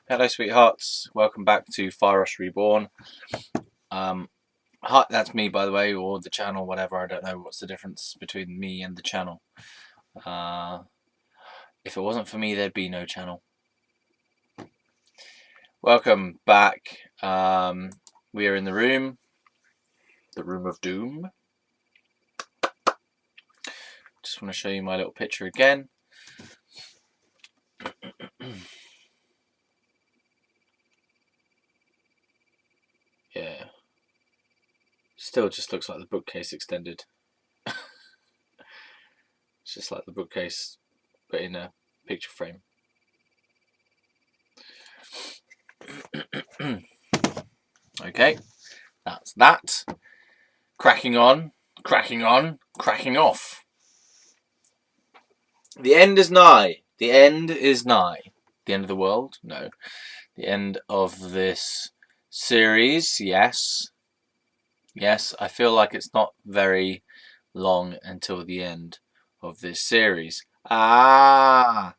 Hello, sweethearts. Welcome back to Fieros Reborn. Hi, that's me, by the way, or the channel, whatever. I don't know what's the difference between me and the channel. If it wasn't for me, there'd be no channel. Welcome back. We are in the room of doom. Just want to show you my little picture again. Yeah. Still just looks like the bookcase extended. It's just like the bookcase, but in a picture frame. Okay, that's that. Cracking on, cracking off. The end is nigh. The end is nigh. The end of the world? No. The end of this series, yes. Yes, I feel like it's not very long until the end of this series. Ah!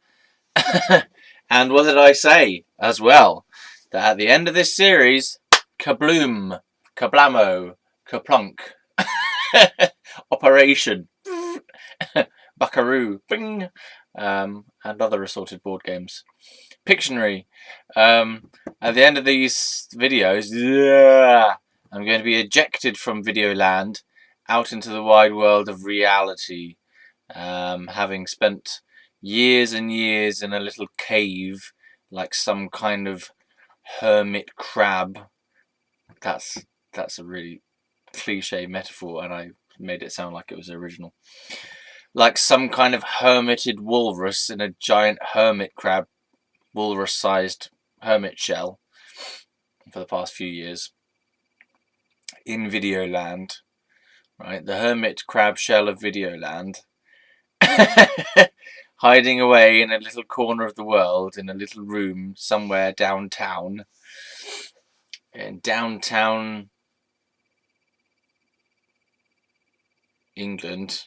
And what did I say as well? That at the end of this series, kabloom, kablamo, kaplunk, operation, buckaroo, bing, and other assorted board games. Pictionary. At the end of these videos, I'm going to be ejected from Videoland out into the wide world of reality, having spent years and years in a little cave like some kind of hermit crab. That's a really cliche metaphor, and I made it sound like it was original. Like some kind of hermited walrus in a giant hermit crab, walrus-sized hermit shell for the past few years in Videoland, right? The hermit crab shell of Videoland. Hiding away in a little corner of the world, in a little room somewhere downtown. In downtown England.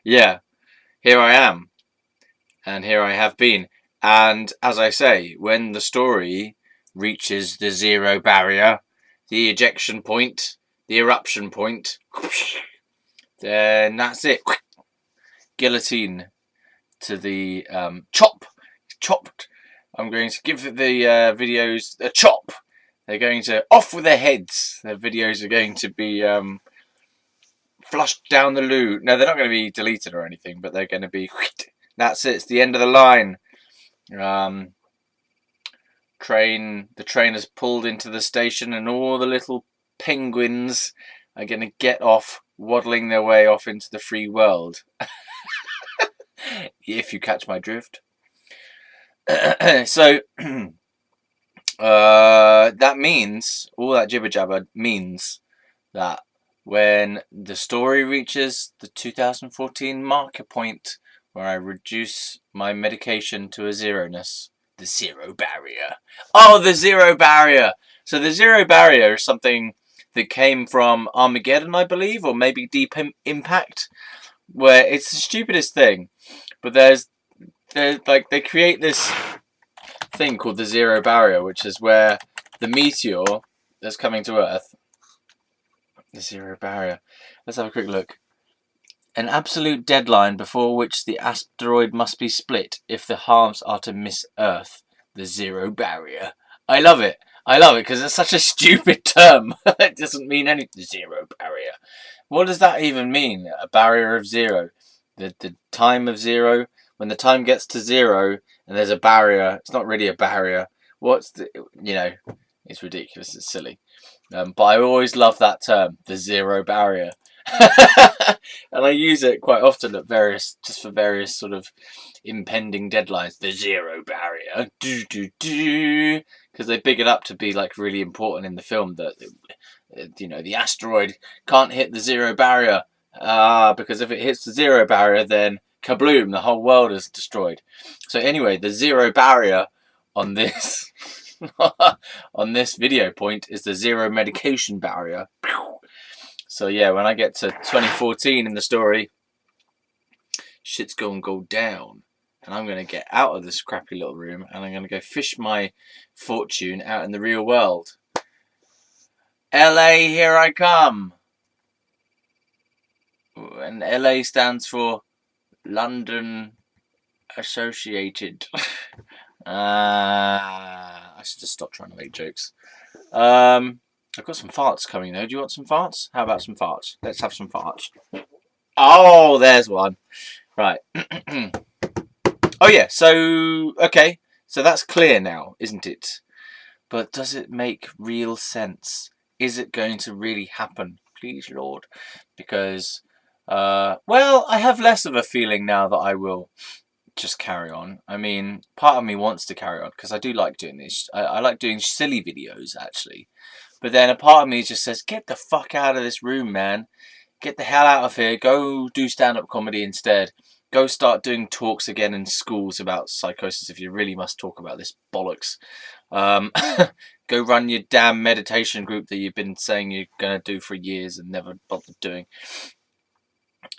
Yeah, here I am. And here I have been. And as I say, when the story reaches the zero barrier, the ejection point, the eruption point, then that's it. Guillotine to the chopped. I'm going to give the videos a chop. They're going to off with their heads. Their videos are going to be flushed down the loo. No, they're not going to be deleted or anything, but they're going to be. That's it. It's the end of the line. The train has pulled into the station, and all the little penguins are going to get off, waddling their way off into the free world. If you catch my drift. So that means, all that jibber jabber means that when the story reaches the 2014 marker point where I reduce my medication to a zeroness, the zero barrier. Oh, the zero barrier! So the zero barrier is something that came from Armageddon, I believe, or maybe Deep Impact, where it's the stupidest thing, but there's like they create this thing called the zero barrier, which is where the meteor that's coming to Earth, the zero barrier. Let's have a quick look. An absolute deadline before which the asteroid must be split if the halves are to miss Earth. The zero barrier. I love it. I love it because it's such a stupid term. It doesn't mean anything. Zero barrier. What does that even mean? A barrier of zero. The time of zero. When the time gets to zero and there's a barrier, it's not really a barrier. What's the, it's ridiculous. It's silly. But I always love that term, the zero barrier. And I use it quite often at various sort of impending deadlines. The zero barrier, because they big it up to be like really important in the film that the asteroid can't hit the zero barrier. Because if it hits the zero barrier, then kabloom, the whole world is destroyed. So anyway, the zero barrier on this on this video point is the zero medication barrier. So yeah, when I get to 2014 in the story, shit's gonna go down. and I'm going to get out of this crappy little room, and I'm going to go fish my fortune out in the real world. LA, here I come. And LA stands for London Associated. I should just stop trying to make jokes. I've got some farts coming though. Do you want some farts? How about some farts? Let's have some farts. Oh, there's one. Right. Oh yeah, okay. So that's clear now, isn't it? But does it make real sense? Is it going to really happen? Please, Lord. Because, well, I have less of a feeling now that I will just carry on. I mean, part of me wants to carry on because I do like doing this. I like doing silly videos, actually. But then a part of me just says, get the fuck out of this room, man. Get the hell out of here. Go do stand-up comedy instead. Go start doing talks again in schools about psychosis if you really must talk about this bollocks. Go run your damn meditation group that you've been saying you're going to do for years and never bothered doing.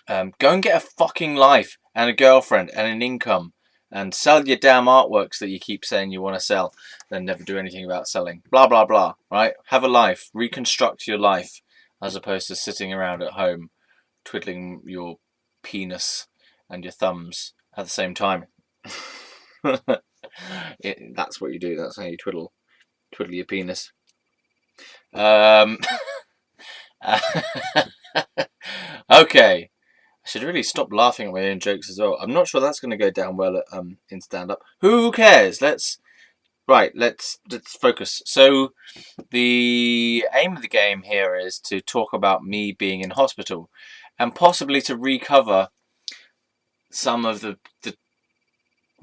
Go and get a fucking life and a girlfriend and an income and sell your damn artworks that you keep saying you want to sell and never do anything about selling. Blah, blah, blah, right? Have a life. Reconstruct your life as opposed to sitting around at home twiddling your penis and your thumbs at the same time. That's what you do. That's how you twiddle your penis. Okay. I should really stop laughing at my own jokes as well. I'm not sure that's going to go down well at, in stand-up. Who cares? Let's focus. So the aim of the game here is to talk about me being in hospital and possibly to recover some of the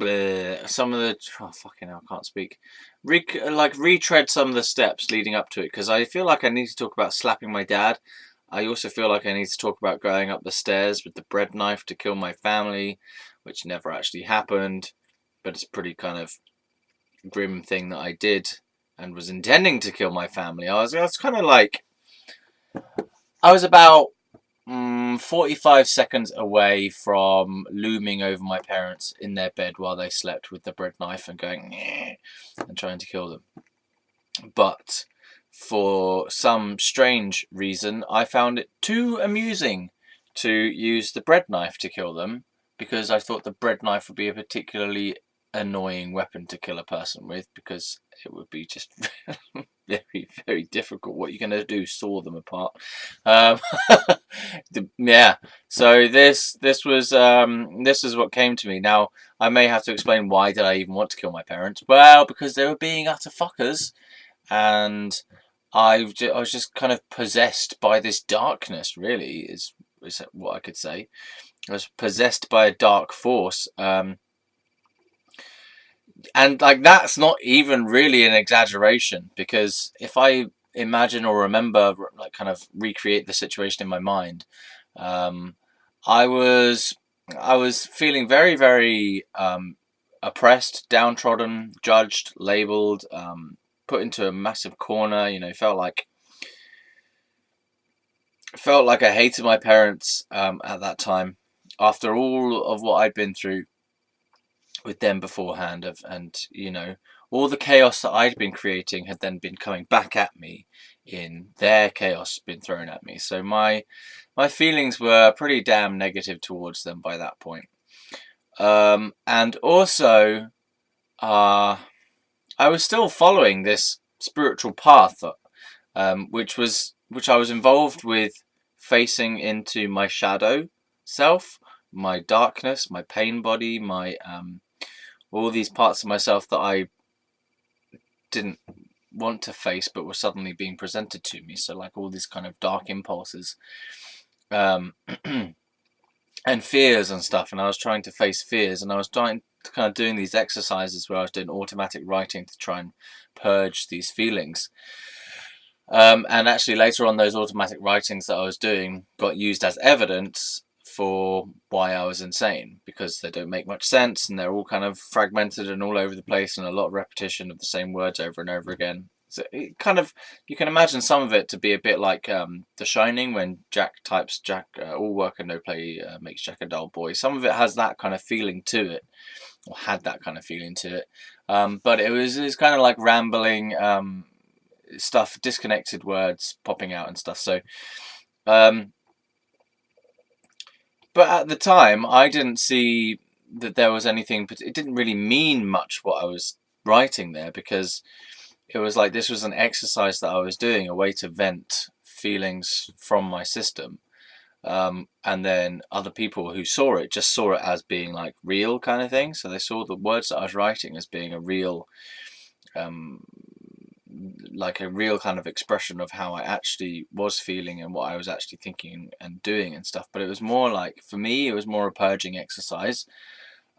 oh fucking hell, I can't speak. Retread some of the steps leading up to it because I feel like I need to talk about slapping my dad. I also feel like I need to talk about going up the stairs with the bread knife to kill my family, which never actually happened, but it's a pretty kind of grim thing that I did and was intending to kill my family. I was kind of like, I was about 45 seconds away from looming over my parents in their bed while they slept with the bread knife and going "Nyeh," and trying to kill them. But for some strange reason, I found it too amusing to use the bread knife to kill them because I thought the bread knife would be a particularly annoying weapon to kill a person with because it would be just very, very difficult. What you're going to do, saw them apart. Yeah, so this is what came to me. Now, I may have to explain why did I even want to kill my parents. Well, because they were being utter fuckers and I was just kind of possessed by this darkness, really, is what I could say. I was possessed by a dark force. And like that's not even really an exaggeration because if I imagine or remember, like kind of recreate the situation in my mind, I was feeling very, very oppressed, downtrodden, judged, labelled, put into a massive corner. You know, felt like I hated my parents at that time after all of what I'd been through with them beforehand and you know all the chaos that I'd been creating had then been coming back at me in their chaos been thrown at me. So my feelings were pretty damn negative towards them by that point. And also I was still following this spiritual path which I was involved with facing into my shadow self, my darkness, my pain body, my all these parts of myself that I didn't want to face but were suddenly being presented to me. So like all these kind of dark impulses and fears and stuff. And I was trying to face fears and I was kind of doing these exercises where I was doing automatic writing to try and purge these feelings. And actually later on those automatic writings that I was doing got used as evidence for why I was insane because they don't make much sense and they're all kind of fragmented and all over the place and a lot of repetition of the same words over and over again. So it kind of, you can imagine some of it to be a bit like The Shining, when Jack types Jack, all work and no play makes Jack a dull boy. Some of it has that kind of feeling to it, or had that kind of feeling to it. But it was kind of like rambling stuff, disconnected words popping out and stuff. So, um, but at the time, I didn't see that there was anything. It didn't really mean much what I was writing there, because it was like this was an exercise that I was doing, a way to vent feelings from my system. And then other people who saw it just saw it as being like real kind of thing. So they saw the words that I was writing as being a real, um, like a real kind of expression of how I actually was feeling and what I was actually thinking and doing and stuff. But it was more like, for me, it was more a purging exercise.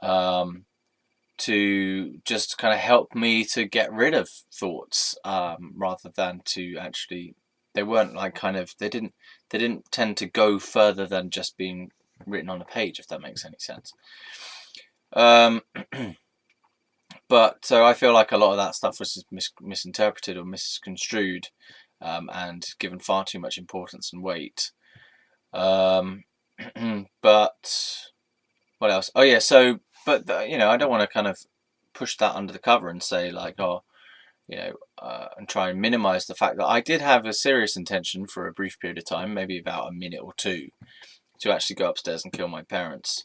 Um, to just kind of help me to get rid of thoughts, rather than to actually, they weren't like kind of, they didn't tend to go further than just being written on a page, if that makes any sense. um, but so I feel like a lot of that stuff was misinterpreted or misconstrued, and given far too much importance and weight. um, but what else? Oh yeah, so, but I don't want to kind of push that under the cover and say like, oh, and try and minimize the fact that I did have a serious intention for a brief period of time, maybe about a minute or two, to actually go upstairs and kill my parents.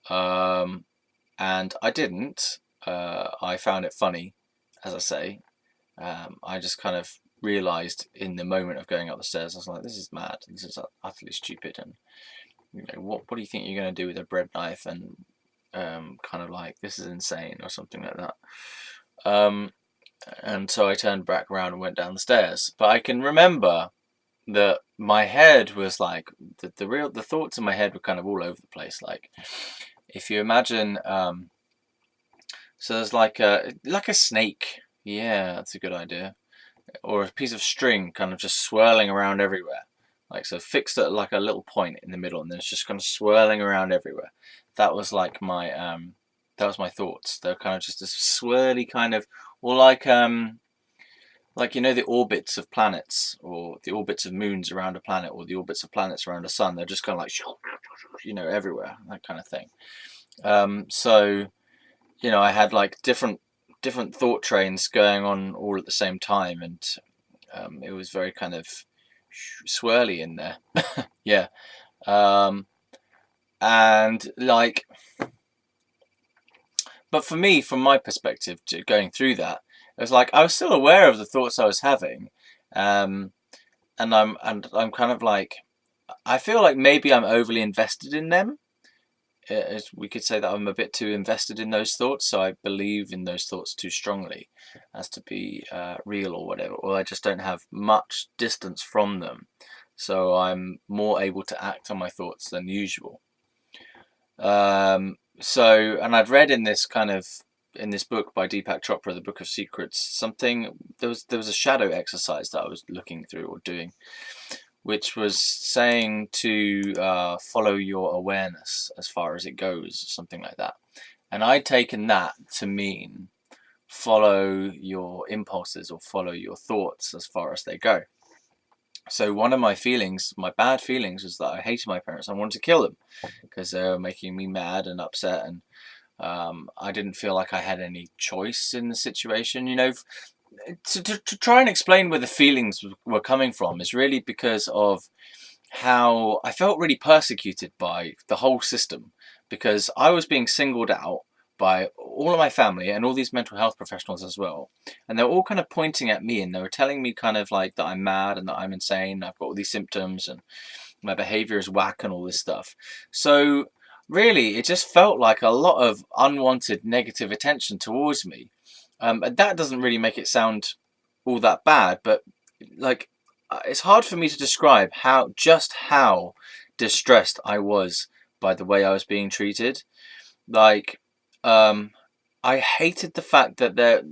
And I didn't. I found it funny, as I say. I just kind of realized in the moment of going up the stairs, I was like, this is mad. This is utterly stupid. And what do you think you're going to do with a bread knife? And kind of like, this is insane, or something like that. And so I turned back around and went down the stairs. But I can remember that my head was like, the thoughts in my head were kind of all over the place. Like, if you imagine, so there's like a snake. Yeah, that's a good idea. Or a piece of string kind of just swirling around everywhere. Like, so fixed at like a little point in the middle, and then it's just kind of swirling around everywhere. That was like that was my thoughts. They're kind of just this swirly kind of, or like the orbits of planets, or the orbits of moons around a planet, or the orbits of planets around a sun. They're just kind of like, everywhere, that kind of thing. So I had like different thought trains going on all at the same time, and it was very kind of swirly in there. Yeah. And like, but for me, from my perspective, going through that, it was like I was still aware of the thoughts I was having, and I'm kind of like, I feel like maybe I'm overly invested in them. We could say that I'm a bit too invested in those thoughts, so I believe in those thoughts too strongly as to be real or whatever, or I just don't have much distance from them, so I'm more able to act on my thoughts than usual. So, and I'd read in this book by Deepak Chopra, the Book of Secrets, something, there was a shadow exercise that I was looking through or doing, which was saying to follow your awareness as far as it goes, something like that. And I'd taken that to mean follow your impulses or follow your thoughts as far as they go. So one of my feelings, my bad feelings, was that I hated my parents. I wanted to kill them because they were making me mad and upset, and I didn't feel like I had any choice in the situation. To try and explain where the feelings were coming from is really because of how I felt really persecuted by the whole system, because I was being singled out by all of my family and all these mental health professionals as well, and they're all kind of pointing at me, and they were telling me kind of like that I'm mad and that I'm insane, I've got all these symptoms and my behavior is whack and all this stuff. So really it just felt like a lot of unwanted negative attention towards me. And that doesn't really make it sound all that bad, but like, it's hard for me to describe how distressed I was by the way I was being treated. Like, I hated the fact that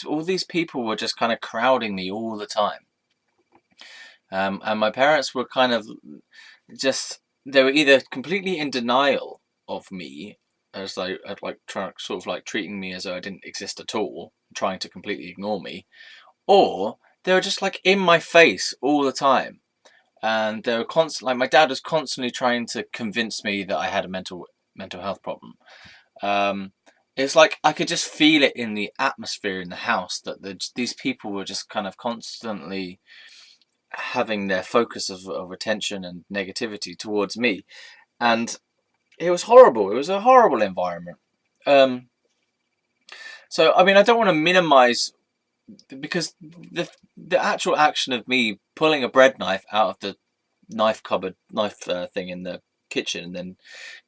all these people were just kind of crowding me all the time. And my parents were kind of just, they were either completely in denial of me, as they like trying, sort of like treating me as though I didn't exist at all, trying to completely ignore me, or they were just like in my face all the time, and they were constant. Like my dad was constantly trying to convince me that I had a mental health problem. Um, it's like I could just feel it in the atmosphere in the house that these people were just kind of constantly having their focus of attention and negativity towards me, and it was horrible. It was a horrible environment. Um, so I mean, I don't want to minimize, because the actual action of me pulling a bread knife out of the knife thing in the kitchen and then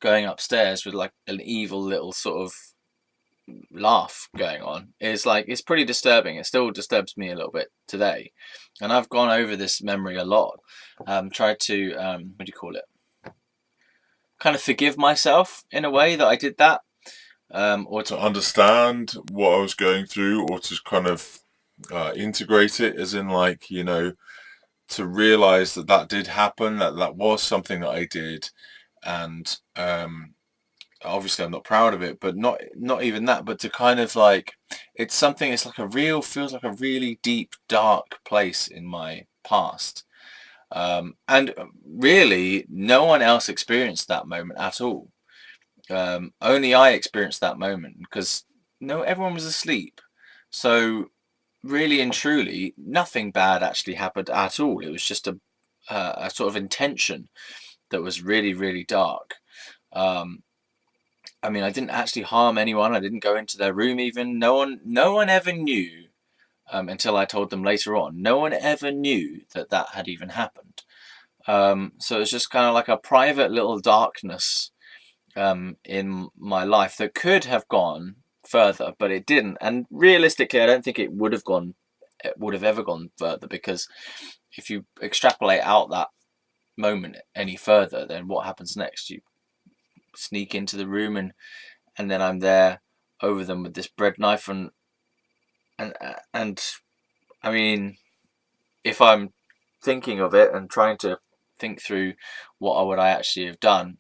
going upstairs with like an evil little sort of laugh going on is like, it's pretty disturbing. It still disturbs me a little bit today, and I've gone over this memory a lot. Tried to what do you call it? Kind of forgive myself in a way that I did that, or To understand what I was going through, or to kind of integrate it, as in, like, to realize that that did happen, that that was something that I did, and obviously I'm not proud of it, but not even that, but to kind of like, it's something, it's like a real, feels like a really deep, dark place in my past. And really, no one else experienced that moment at all. Only I experienced that moment because no, everyone was asleep. So really and truly, nothing bad actually happened at all. It was just a sort of intention that was really, really dark. Um, I mean, I didn't actually harm anyone. I didn't go into their room even. No one ever knew, until I told them later on. No one ever knew that that had even happened. So it's just kind of like a private little darkness in my life that could have gone further, but it didn't. And realistically, I don't think it would have ever gone further, because if you extrapolate out that moment any further, then what happens next? You sneak into the room, and then I'm there over them with this bread knife, and and I mean, if I'm thinking of it and trying to think through what would I actually have done,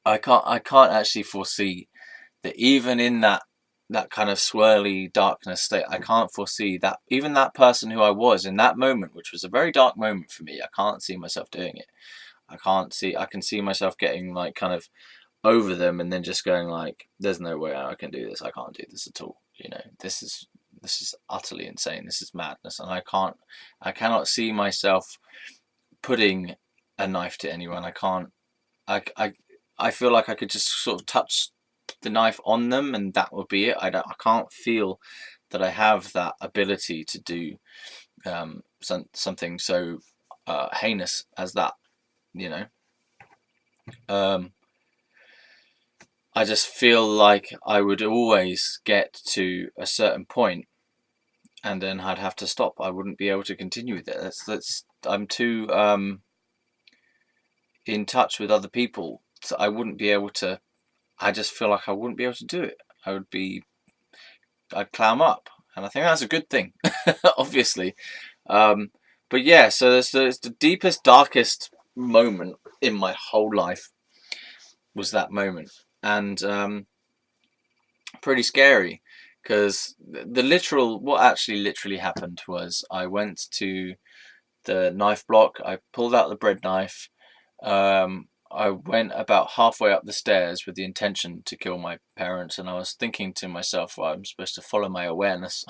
I can't actually foresee that even in that kind of swirly darkness state, I can't foresee that even that person who I was in that moment, which was a very dark moment for me, I can't see myself doing it. I can see myself getting like kind of over them and then just going like, there's no way I can do this. I can't do this at all. This is utterly insane. This is madness, and I cannot see myself putting a knife to anyone. I can't. I I feel like I could just sort of touch the knife on them, and that would be it. I can't feel that I have that ability to do something so heinous as that. You know, um, I just feel like I would always get to a certain point, and then I'd have to stop. I wouldn't be able to continue with it. That's I'm too in touch with other people, so I wouldn't be able to. I just feel like I wouldn't be able to do it. I'd clam up, and I think that's a good thing, obviously. Um, but yeah, so it's the deepest, darkest moment in my whole life was that moment, and pretty scary, because what actually literally happened was I went to the knife block. I pulled out the bread knife. I went about halfway up the stairs with the intention to kill my parents, and I was thinking to myself, well, I'm supposed to follow my awareness,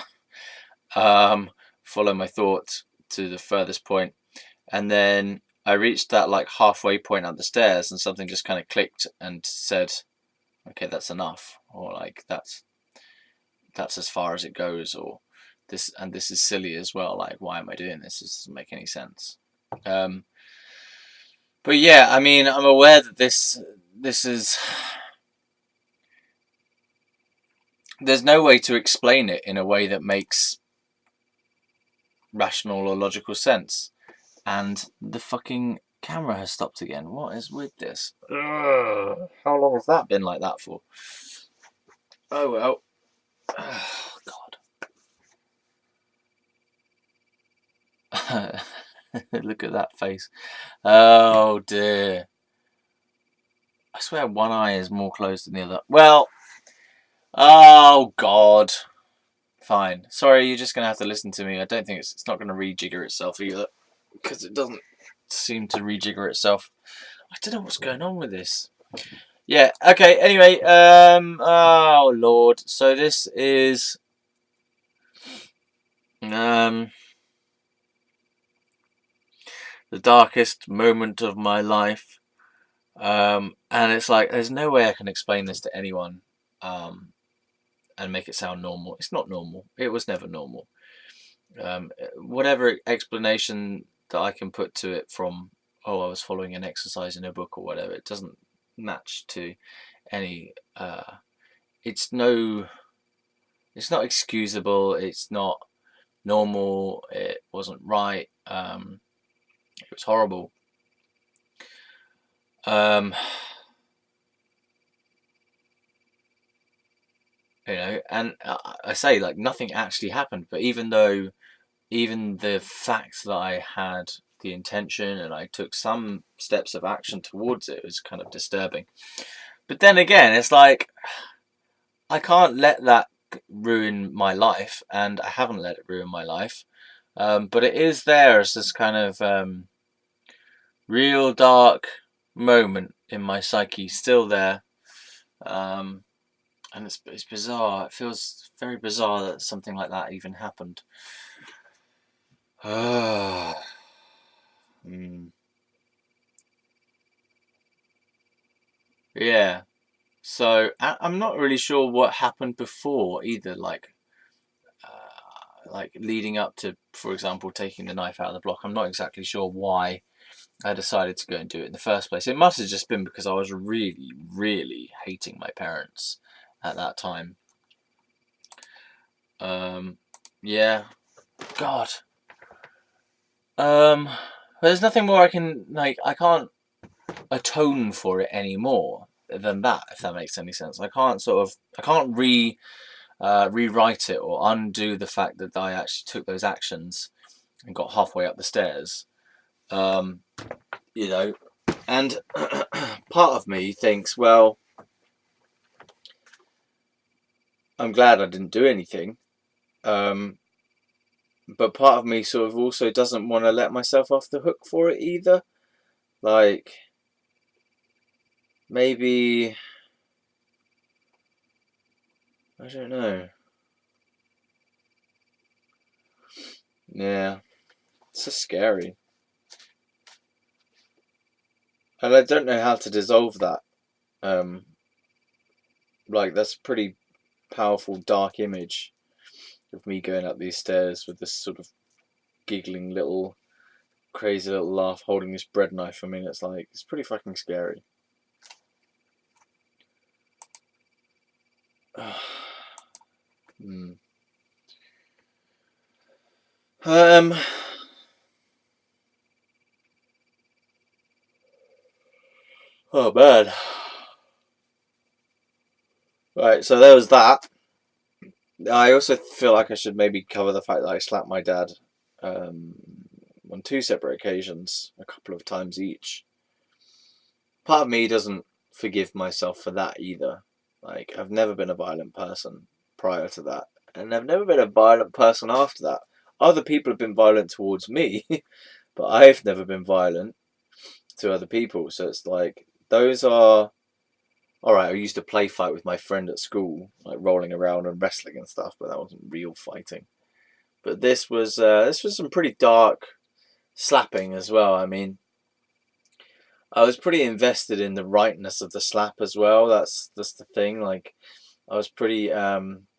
um, follow my thoughts to the furthest point, and then I reached that like halfway point up the stairs, and something just kind of clicked and said, "Okay, that's enough," or like that's as far as it goes, or this is silly as well. Like, why am I doing this? This doesn't make any sense. Um, but yeah, I mean, I'm aware that this is there's no way to explain it in a way that makes rational or logical sense. And the fucking camera has stopped again. What is with this? Ugh, how long has that been like that for? Oh well. Oh, God. Look at that face. Oh dear. I swear one eye is more closed than the other. Well, oh God. Fine. Sorry, you're just gonna have to listen to me. I don't think it's not gonna rejigger itself either, because it doesn't seem to rejigger itself. I don't know what's going on with this. Yeah. Okay. Anyway. Oh Lord. So this is the darkest moment of my life. And it's like there's no way I can explain this to anyone. And make it sound normal. It's not normal. It was never normal. Whatever explanation that I can put to it from, oh, I was following an exercise in a book or whatever, it doesn't match to any. It's no. It's not excusable. It's not normal. It wasn't right. It was horrible. And I say like nothing actually happened, but even the fact that I had the intention and I took some steps of action towards it was kind of disturbing. But then again, it's like I can't let that ruin my life, and I haven't let it ruin my life. But it is there as this kind of real dark moment in my psyche, still there. And it's bizarre. It feels very bizarre that something like that even happened. Yeah. So I'm not really sure what happened before either. Like leading up to, for example, taking the knife out of the block. I'm not exactly sure why I decided to go and do it in the first place. It must have just been because I was really, really hating my parents at that time. Yeah. God. There's nothing more I can like. I can't atone for it anymore than that. If that makes any sense, I can't rewrite it or undo the fact that I actually took those actions and got halfway up the stairs. You know, and part of me thinks, well, I'm glad I didn't do anything. But part of me sort of also doesn't want to let myself off the hook for it either. Like, maybe, I don't know. Yeah, it's so scary. And I don't know how to dissolve that. Like, that's a pretty powerful, dark image of me going up these stairs with this sort of giggling little, crazy little laugh holding this bread knife. I mean, it's pretty fucking scary. Hmm. Oh, bad. Right, so there was that. I also feel like I should maybe cover the fact that I slapped my dad um, on two separate occasions, a couple of times each. Part of me doesn't forgive myself for that either. Like, I've never been a violent person prior to that, and I've never been a violent person after that. Other people have been violent towards me, but I've never been violent to other people. So it's like, those are alright. I used to play fight with my friend at school, like rolling around and wrestling and stuff, but that wasn't real fighting. But this was some pretty dark slapping as well. I mean, I was pretty invested in the rightness of the slap as well. That's the thing. Like, I was pretty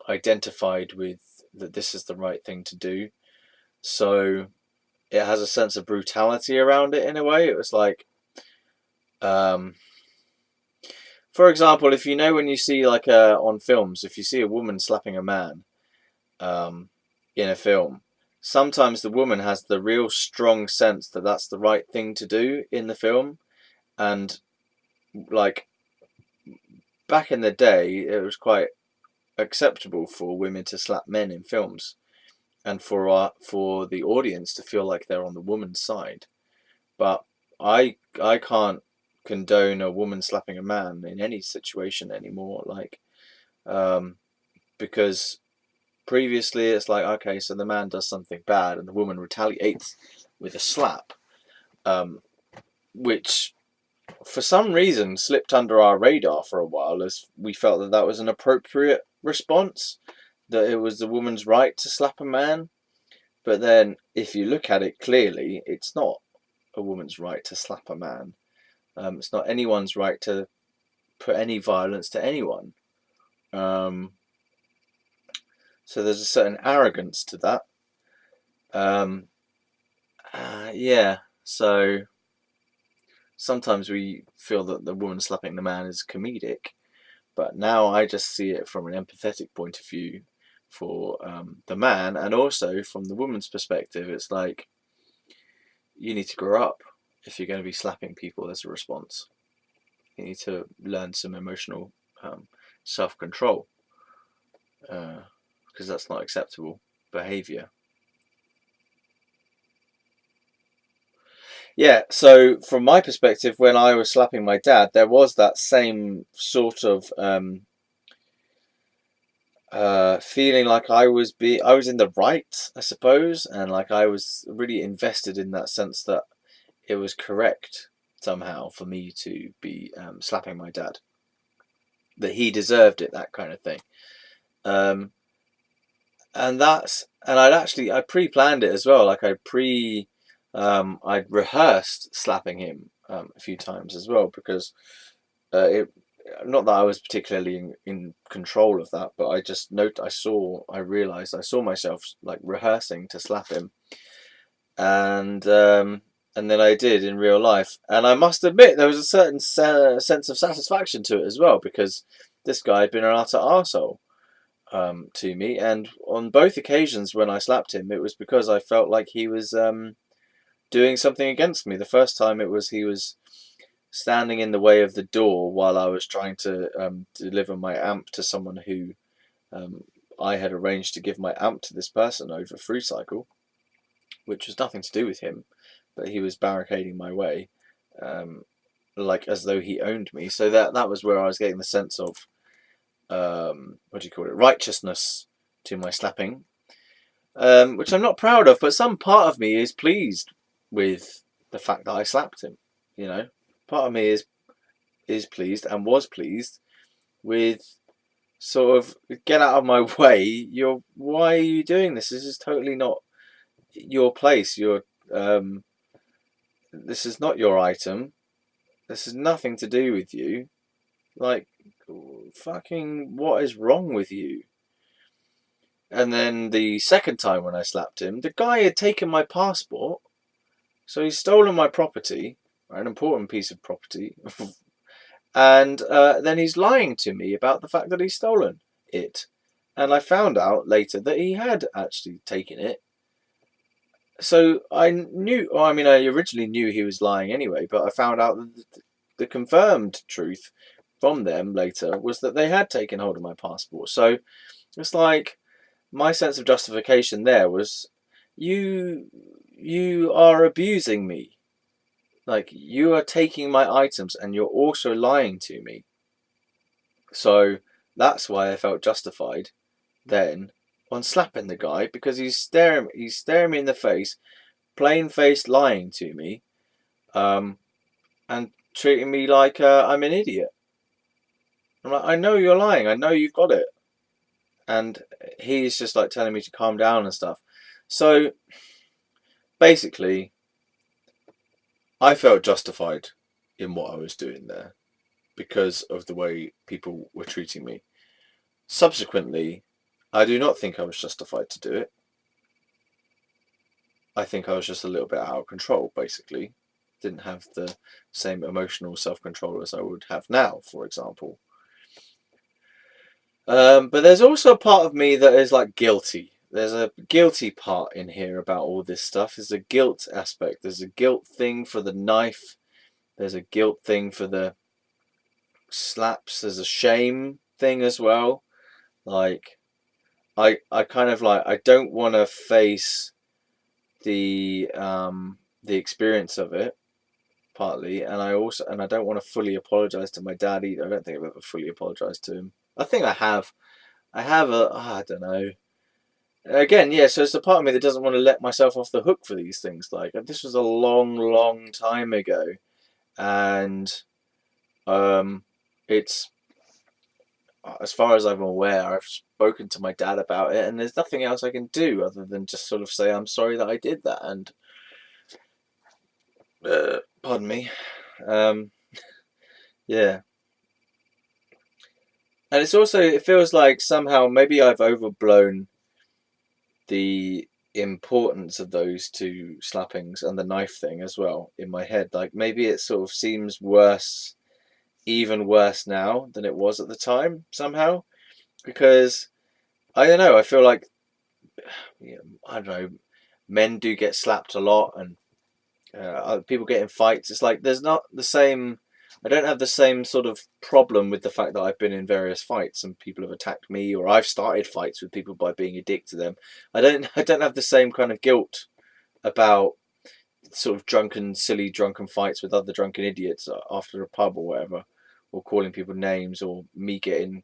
identified with that this is the right thing to do. So it has a sense of brutality around it in a way. It was like, for example, if you know when you see like on films, if you see a woman slapping a man, in a film, sometimes the woman has the real strong sense that that's the right thing to do in the film, and like back in the day, it was quite acceptable for women to slap men in films, and for the audience to feel like they're on the woman's side. But I can't condone a woman slapping a man in any situation anymore. Like, because Previously, it's like, okay, so the man does something bad and the woman retaliates with a slap, um, which for some reason slipped under our radar for a while, as we felt that that was an appropriate response, that it was the woman's right to slap a man. But then, if you look at it clearly, it's not a woman's right to slap a man. It's not anyone's right to put any violence to anyone. Um, so there's a certain arrogance to that. Um, yeah, so sometimes we feel that the woman slapping the man is comedic, but now I just see it from an empathetic point of view for the man, and also from the woman's perspective. It's like, you need to grow up if you're going to be slapping people as a response. You need to learn some emotional self-control, because that's not acceptable behavior. Yeah, so from my perspective, when I was slapping my dad, there was that same sort of feeling like I was in the right, I suppose, and like I was really invested in that sense that it was correct somehow for me to be slapping my dad, that he deserved it, that kind of thing. Um, and I pre-planned it as well. Like I'd rehearsed slapping him a few times as well, because it not that I was particularly in control of that, but I realized I saw myself like rehearsing to slap him, and then I did in real life, and I must admit there was a certain sense of satisfaction to it as well, because this guy had been an utter arsehole to me, and on both occasions when I slapped him, it was because I felt like he was doing something against me. The first time it was he was standing in the way of the door while I was trying to deliver my amp to someone who um, I had arranged to give my amp to this person over free cycle, which was nothing to do with him, but he was barricading my way, um, like as though he owned me. So that was where I was getting the sense of what do you call it, righteousness to my slapping, which I'm not proud of, but some part of me is pleased with the fact that I slapped him. You know, part of me is pleased and was pleased with sort of, get out of my way. Why are you doing this? This is totally not your place. This is not your item. This has nothing to do with you. Like, fucking, what is wrong with you? And then the second time when I slapped him, the guy had taken my passport, so he's stolen my property, an important piece of property, and then he's lying to me about the fact that he's stolen it. And I found out later that he had actually taken it. So I knew, well, I mean, I originally knew he was lying anyway, but I found out that the confirmed truth from them later was that they had taken hold of my passport. So it's like, my sense of justification there was, you are abusing me. Like, you are taking my items and you're also lying to me. So that's why I felt justified then on slapping the guy, because he's staring me in the face, plain faced lying to me, and treating me like I'm an idiot. I'm like, I know you're lying. I know you've got it. And he's just like telling me to calm down and stuff. So basically, I felt justified in what I was doing there because of the way people were treating me. Subsequently, I do not think I was justified to do it. I think I was just a little bit out of control, basically. Didn't have the same emotional self-control as I would have now, for example. But there's also a part of me that is like guilty. There's a guilty part in here about all this stuff. There's a guilt aspect. There's a guilt thing for the knife. There's a guilt thing for the slaps. There's a shame thing as well. Like, I kind of like, I don't want to face the experience of it, partly, and I don't want to fully apologize to my dad either. I don't think I've ever fully apologized to him. I think I have. I don't know. again, yeah. So it's the part of me that doesn't want to let myself off the hook for these things. Like this was a long, long time ago, and um, it's as far as I'm aware, I've spoken to my dad about it, and there's nothing else I can do other than just sort of say I'm sorry that I did that, and pardon me, um, yeah. And it's also it feels like somehow maybe I've overblown the importance of those two slappings and the knife thing as well in my head. Like maybe it sort of seems worse, even worse now than it was at the time somehow, because I don't know. I feel like I don't know. Men do get slapped a lot, and people get in fights. It's like there's not the same. I don't have the same sort of problem with the fact that I've been in various fights and people have attacked me, or I've started fights with people by being a dick to them. I don't. I don't have the same kind of guilt about sort of drunken, silly, drunken fights with other drunken idiots after a pub or whatever, or calling people names, or me getting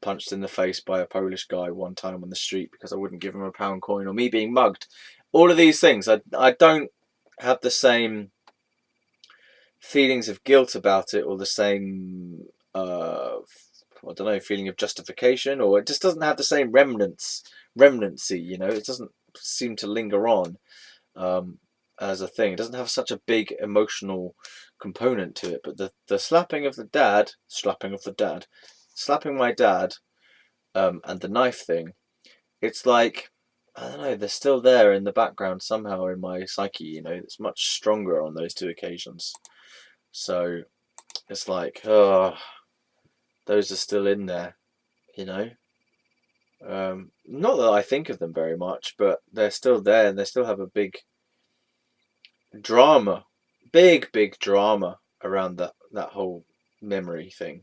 punched in the face by a Polish guy one time on the street because I wouldn't give him a pound coin, or me being mugged. All of these things, I don't have the same feelings of guilt about it, or the same I don't know, feeling of justification, or it just doesn't have the same remnancy. It doesn't seem to linger on as a thing. It doesn't have such a big emotional component to it. But the slapping my dad, and the knife thing, it's like I don't know, they're still there in the background somehow in my psyche. It's much stronger on those two occasions. So it's like, oh, those are still in there, you know. Not that I think of them very much, but they're still there, and they still have a drama, big drama around that whole memory thing.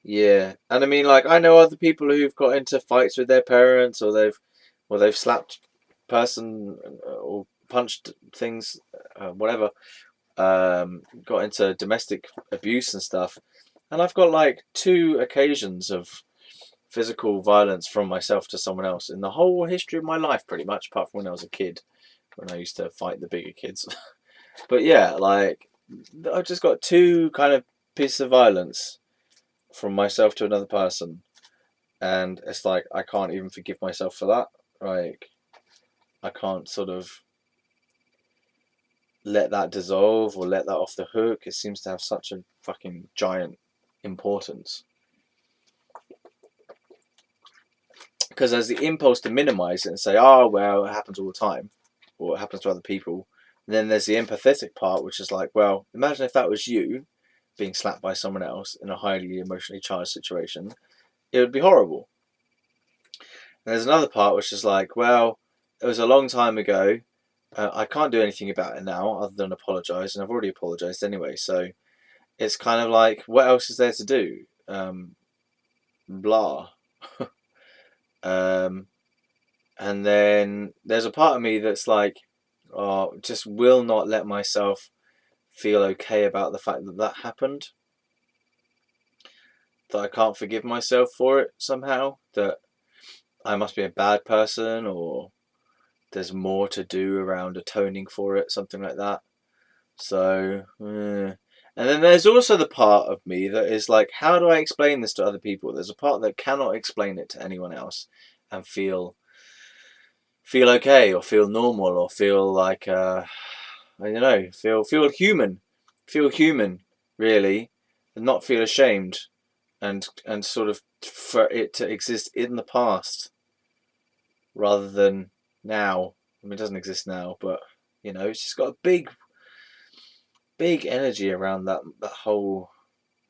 Yeah, and I mean, like, I know other people who've got into fights with their parents, or they've slapped person or punched things, whatever. Got into domestic abuse and stuff, and I've got like two occasions of physical violence from myself to someone else in the whole history of my life, pretty much, apart from when I was a kid, when I used to fight the bigger kids. But yeah, like I've just got two kind of pieces of violence from myself to another person, and it's like I can't even forgive myself for that. Like I can't sort of let that dissolve or let that off the hook. It seems to have such a fucking giant importance. Because there's the impulse to minimize it and say, oh, well, it happens all the time, or it happens to other people. And then there's the empathetic part, which is like, well, imagine if that was you being slapped by someone else in a highly emotionally charged situation. It would be horrible. And there's another part which is like, well, it was a long time ago. I can't do anything about it now other than apologise, and I've already apologised anyway. So it's kind of like, what else is there to do? Blah. um, and then there's a part of me that's like, oh, just will not let myself feel okay about the fact that that happened. That I can't forgive myself for it somehow. That I must be a bad person, or there's more to do around atoning for it, something like that. So, and then there's also the part of me that is like, how do I explain this to other people? There's a part that cannot explain it to anyone else and feel okay, or feel normal, or feel like I don't know, feel human, really, and not feel ashamed, and sort of for it to exist in the past rather than now. I mean, it doesn't exist now, but it's just got a big energy around that whole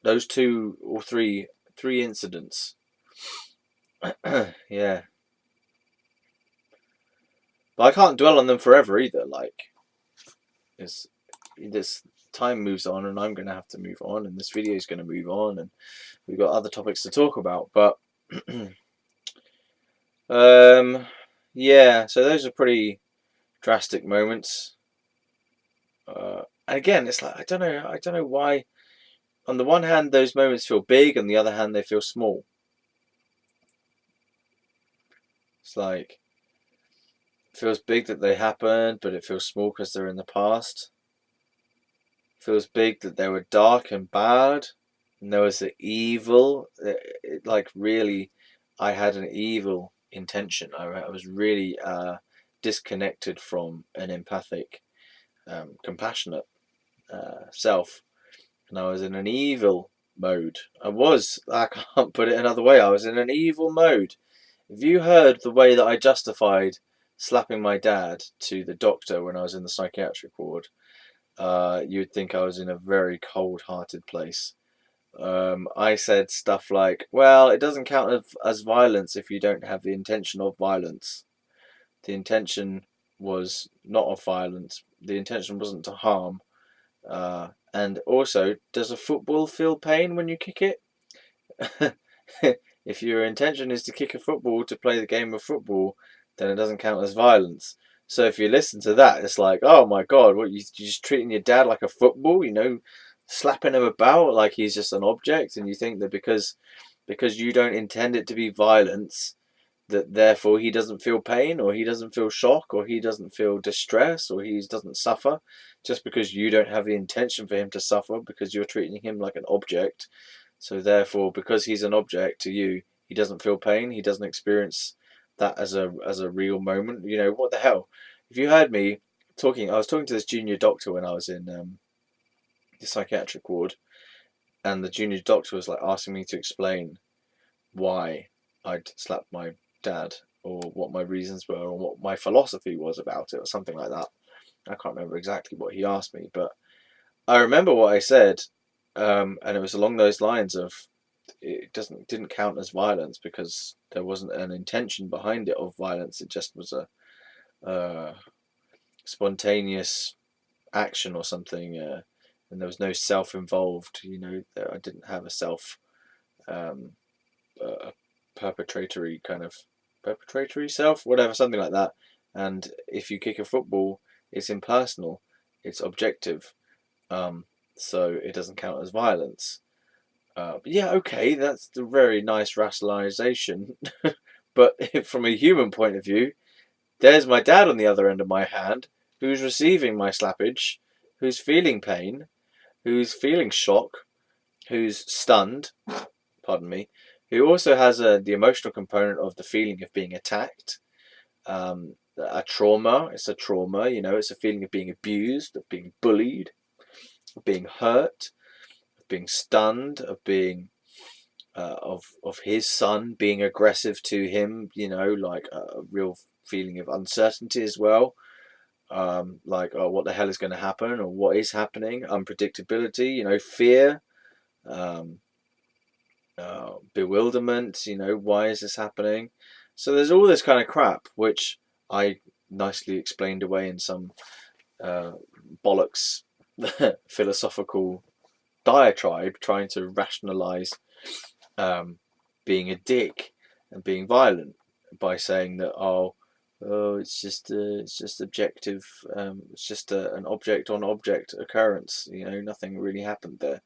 those two or three incidents. Yeah, but I can't dwell on them forever either. Like, this time moves on, and I'm going to have to move on, and this video is going to move on, and we've got other topics to talk about. But yeah, so those are pretty drastic moments. And again, it's like I don't know why. On the one hand, those moments feel big, on the other hand, they feel small. It's like, it feels big that they happened, but it feels small because they're in the past. It feels big that they were dark and bad, and there was the evil. Like really, I had an evil intention. I was really disconnected from an empathic, compassionate self, and I was in an evil mode. I can't put it another way. I was in an evil mode. If you heard the way that I justified slapping my dad to the doctor when I was in the psychiatric ward, you'd think I was in a very cold-hearted place. I said stuff like, well, it doesn't count as violence if you don't have the intention of violence. The intention was not of violence. The intention wasn't to harm. And also, does a football feel pain when you kick it? If your intention is to kick a football to play the game of football, then it doesn't count as violence. So if you listen to that, it's like, oh my God, what you just treating your dad like a football, slapping him about like he's just an object, and you think that because you don't intend it to be violence, that therefore he doesn't feel pain, or he doesn't feel shock, or he doesn't feel distress, or he doesn't suffer, just because you don't have the intention for him to suffer, because you're treating him like an object. So therefore, because he's an object to you, he doesn't feel pain. He doesn't experience that as a real moment. What the hell? If you heard me talking, I was talking to this junior doctor when I was in the psychiatric ward, and the junior doctor was like asking me to explain why I'd slapped my dad, or what my reasons were, or what my philosophy was about it, or something like that. I can't remember exactly what he asked me, but I remember what I said, and it was along those lines of, it didn't count as violence because there wasn't an intention behind it of violence. It just was a spontaneous action or something, and there was no self involved. I didn't have a self, a perpetratory self, whatever, something like that. And if you kick a football, it's impersonal, it's objective, so it doesn't count as violence. But yeah, okay, that's a very nice rationalization. But from a human point of view, there's my dad on the other end of my hand, who's receiving my slappage, who's feeling pain, who's feeling shock, who's stunned, pardon me, who also has the emotional component of the feeling of being attacked, a trauma. It's a trauma, it's a feeling of being abused, of being bullied, of being hurt, of being stunned, of being of his son being aggressive to him, like a real feeling of uncertainty as well. Like, oh, what the hell is going to happen, or what is happening? Unpredictability, fear, um, bewilderment. Why is this happening? So there's all this kind of crap, which I nicely explained away in some bollocks philosophical diatribe, trying to rationalize being a dick and being violent by saying that, it's just objective, it's just an object on object occurrence, nothing really happened there.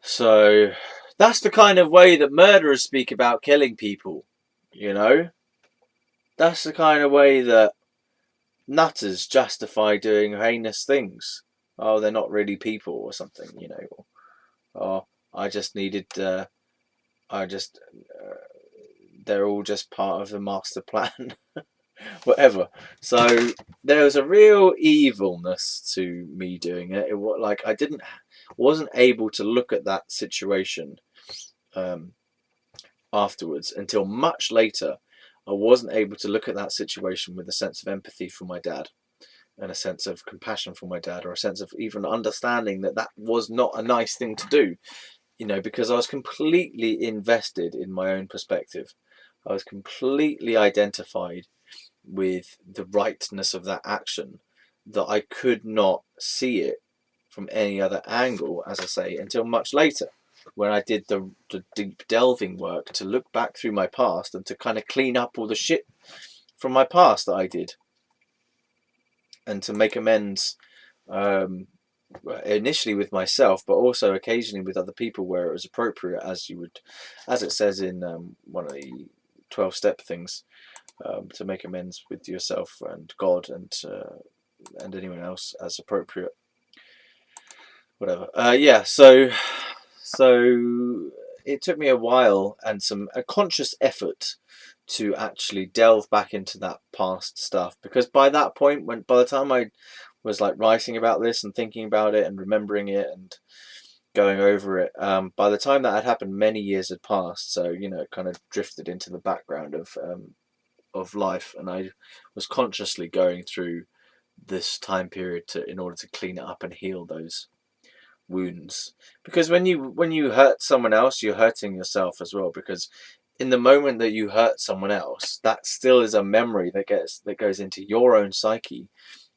So that's the kind of way that murderers speak about killing people. That's the kind of way that nutters justify doing heinous things. Oh, they're not really people or something, or I just needed they're all just part of the master plan. Whatever. So there was a real evilness to me doing it. Like I wasn't able to look at that situation afterwards until much later. I wasn't able to look at that situation with a sense of empathy for my dad, and a sense of compassion for my dad, or a sense of even understanding that was not a nice thing to do, because I was completely invested in my own perspective. I was completely identified with the rightness of that action, that I could not see it from any other angle, as I say, until much later, when I did the deep delving work to look back through my past and to kind of clean up all the shit from my past that I did, and to make amends, initially with myself, but also occasionally with other people where it was appropriate, as it says in one of the 12-step things to make amends with yourself and God and anyone else as appropriate. Whatever. Yeah. So it took me a while and a conscious effort to actually delve back into that past stuff, because by that point, by the time I was like writing about this and thinking about it and remembering it and going over it, by the time that had happened, many years had passed. So it kind of drifted into the background of life, and I was consciously going through this time period in order to clean it up and heal those wounds. Because when you hurt someone else, you're hurting yourself as well, because in the moment that you hurt someone else, that still is a memory that goes into your own psyche.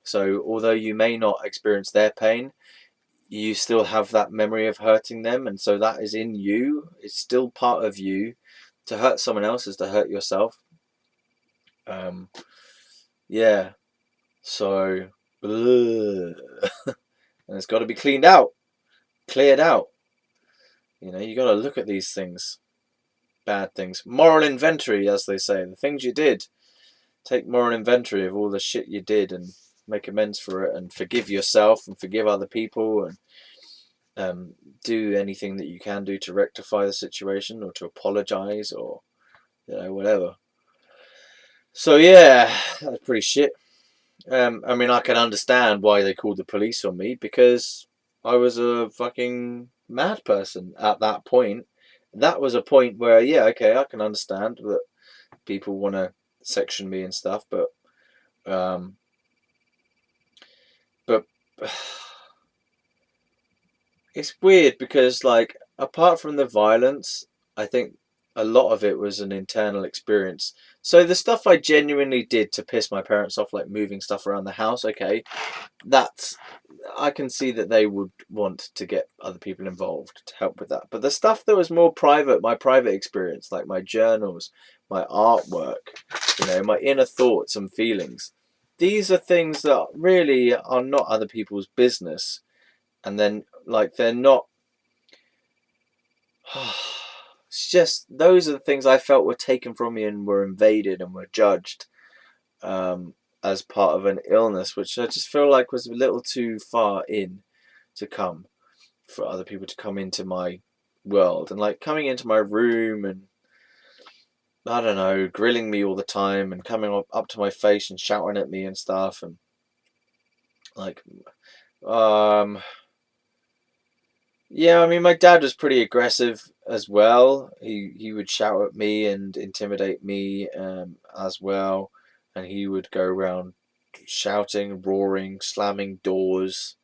So although you may not experience their pain, you still have that memory of hurting them, and so that is in you. It's still part of you. To hurt someone else is to hurt yourself. Yeah. So and it's got to be cleaned out, cleared out. You got to look at these things, bad things. Moral inventory, as they say, the things you did. Take moral inventory of all the shit you did and make amends for it, and forgive yourself and forgive other people, and do anything that you can do to rectify the situation or to apologize or whatever. So yeah, that's pretty shit. I mean, I can understand why they called the police on me, because I was a fucking mad person at that point. That was a point where, yeah, okay, I can understand that people want to section me and stuff, um, but it's weird because, like, apart from the violence, I think a lot of it was an internal experience. So the stuff I genuinely did to piss my parents off, like moving stuff around the house, okay, that's I can see that they would want to get other people involved to help with that. But the stuff that was more private, my private experience, like my journals, my artwork, my inner thoughts and feelings, these are things that really are not other people's business. And then, like, they're not. It's just those are the things I felt were taken from me and were invaded and were judged as part of an illness, which I just feel like was a little too far in to come for other people to come into my world, and like coming into my room and I don't know, grilling me all the time and coming up to my face and shouting at me and stuff, and like yeah, I mean, my dad was pretty aggressive as well. He would shout at me and intimidate me as well, and he would go around shouting, roaring, slamming doors.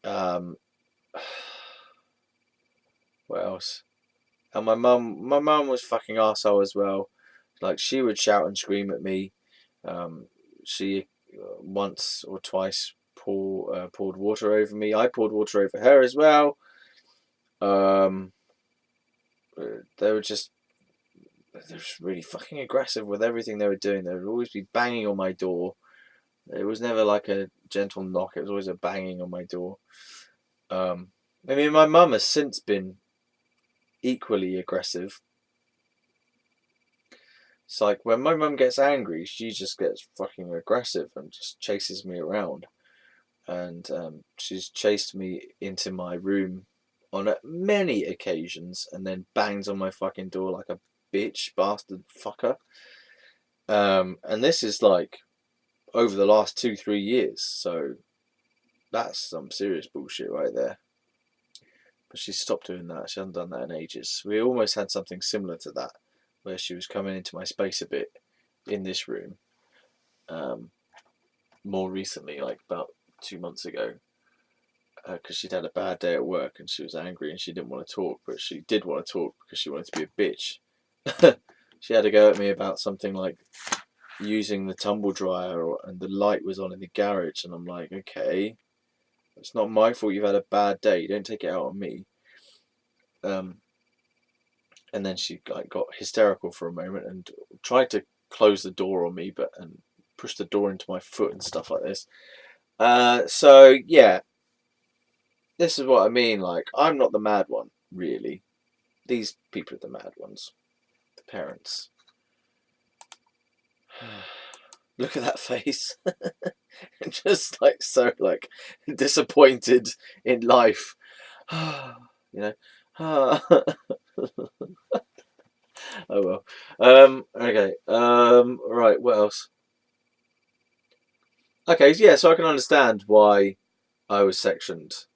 Um, what else? And my mum was fucking arsehole as well. Like, she would shout and scream at me. She once or twice poured water over me. I poured water over her as well. They were just really fucking aggressive with everything they were doing. They would always be banging on my door. It was never like a gentle knock. It was always a banging on my door. I mean, my mum has since been equally aggressive. It's like when my mum gets angry, she just gets fucking aggressive and just chases me around. And she's chased me into my room on many occasions and then bangs on my fucking door like a bitch, bastard fucker. And this is like over the last 2-3 years, so that's some serious bullshit right there. But she's stopped doing that. She hasn't done that in ages. We almost had something similar to that, where she was coming into my space a bit in this room. More recently, like about 2 months ago, because she'd had a bad day at work and she was angry and she didn't want to talk, but she did want to talk because she wanted to be a bitch. She had to go at me about something like using the tumble dryer and the light was on in the garage, and I'm like, okay, it's not my fault you've had a bad day. You don't take it out on me. And then she got hysterical for a moment and tried to close the door on me, and pushed the door into my foot and stuff like this. So yeah, this is what I mean. Like, I'm not the mad one, really. These people are the mad ones, the parents. Look at that face. Just like so like disappointed in life. You know. Oh well. Okay. Right, what else? Okay, yeah, so I can understand why I was sectioned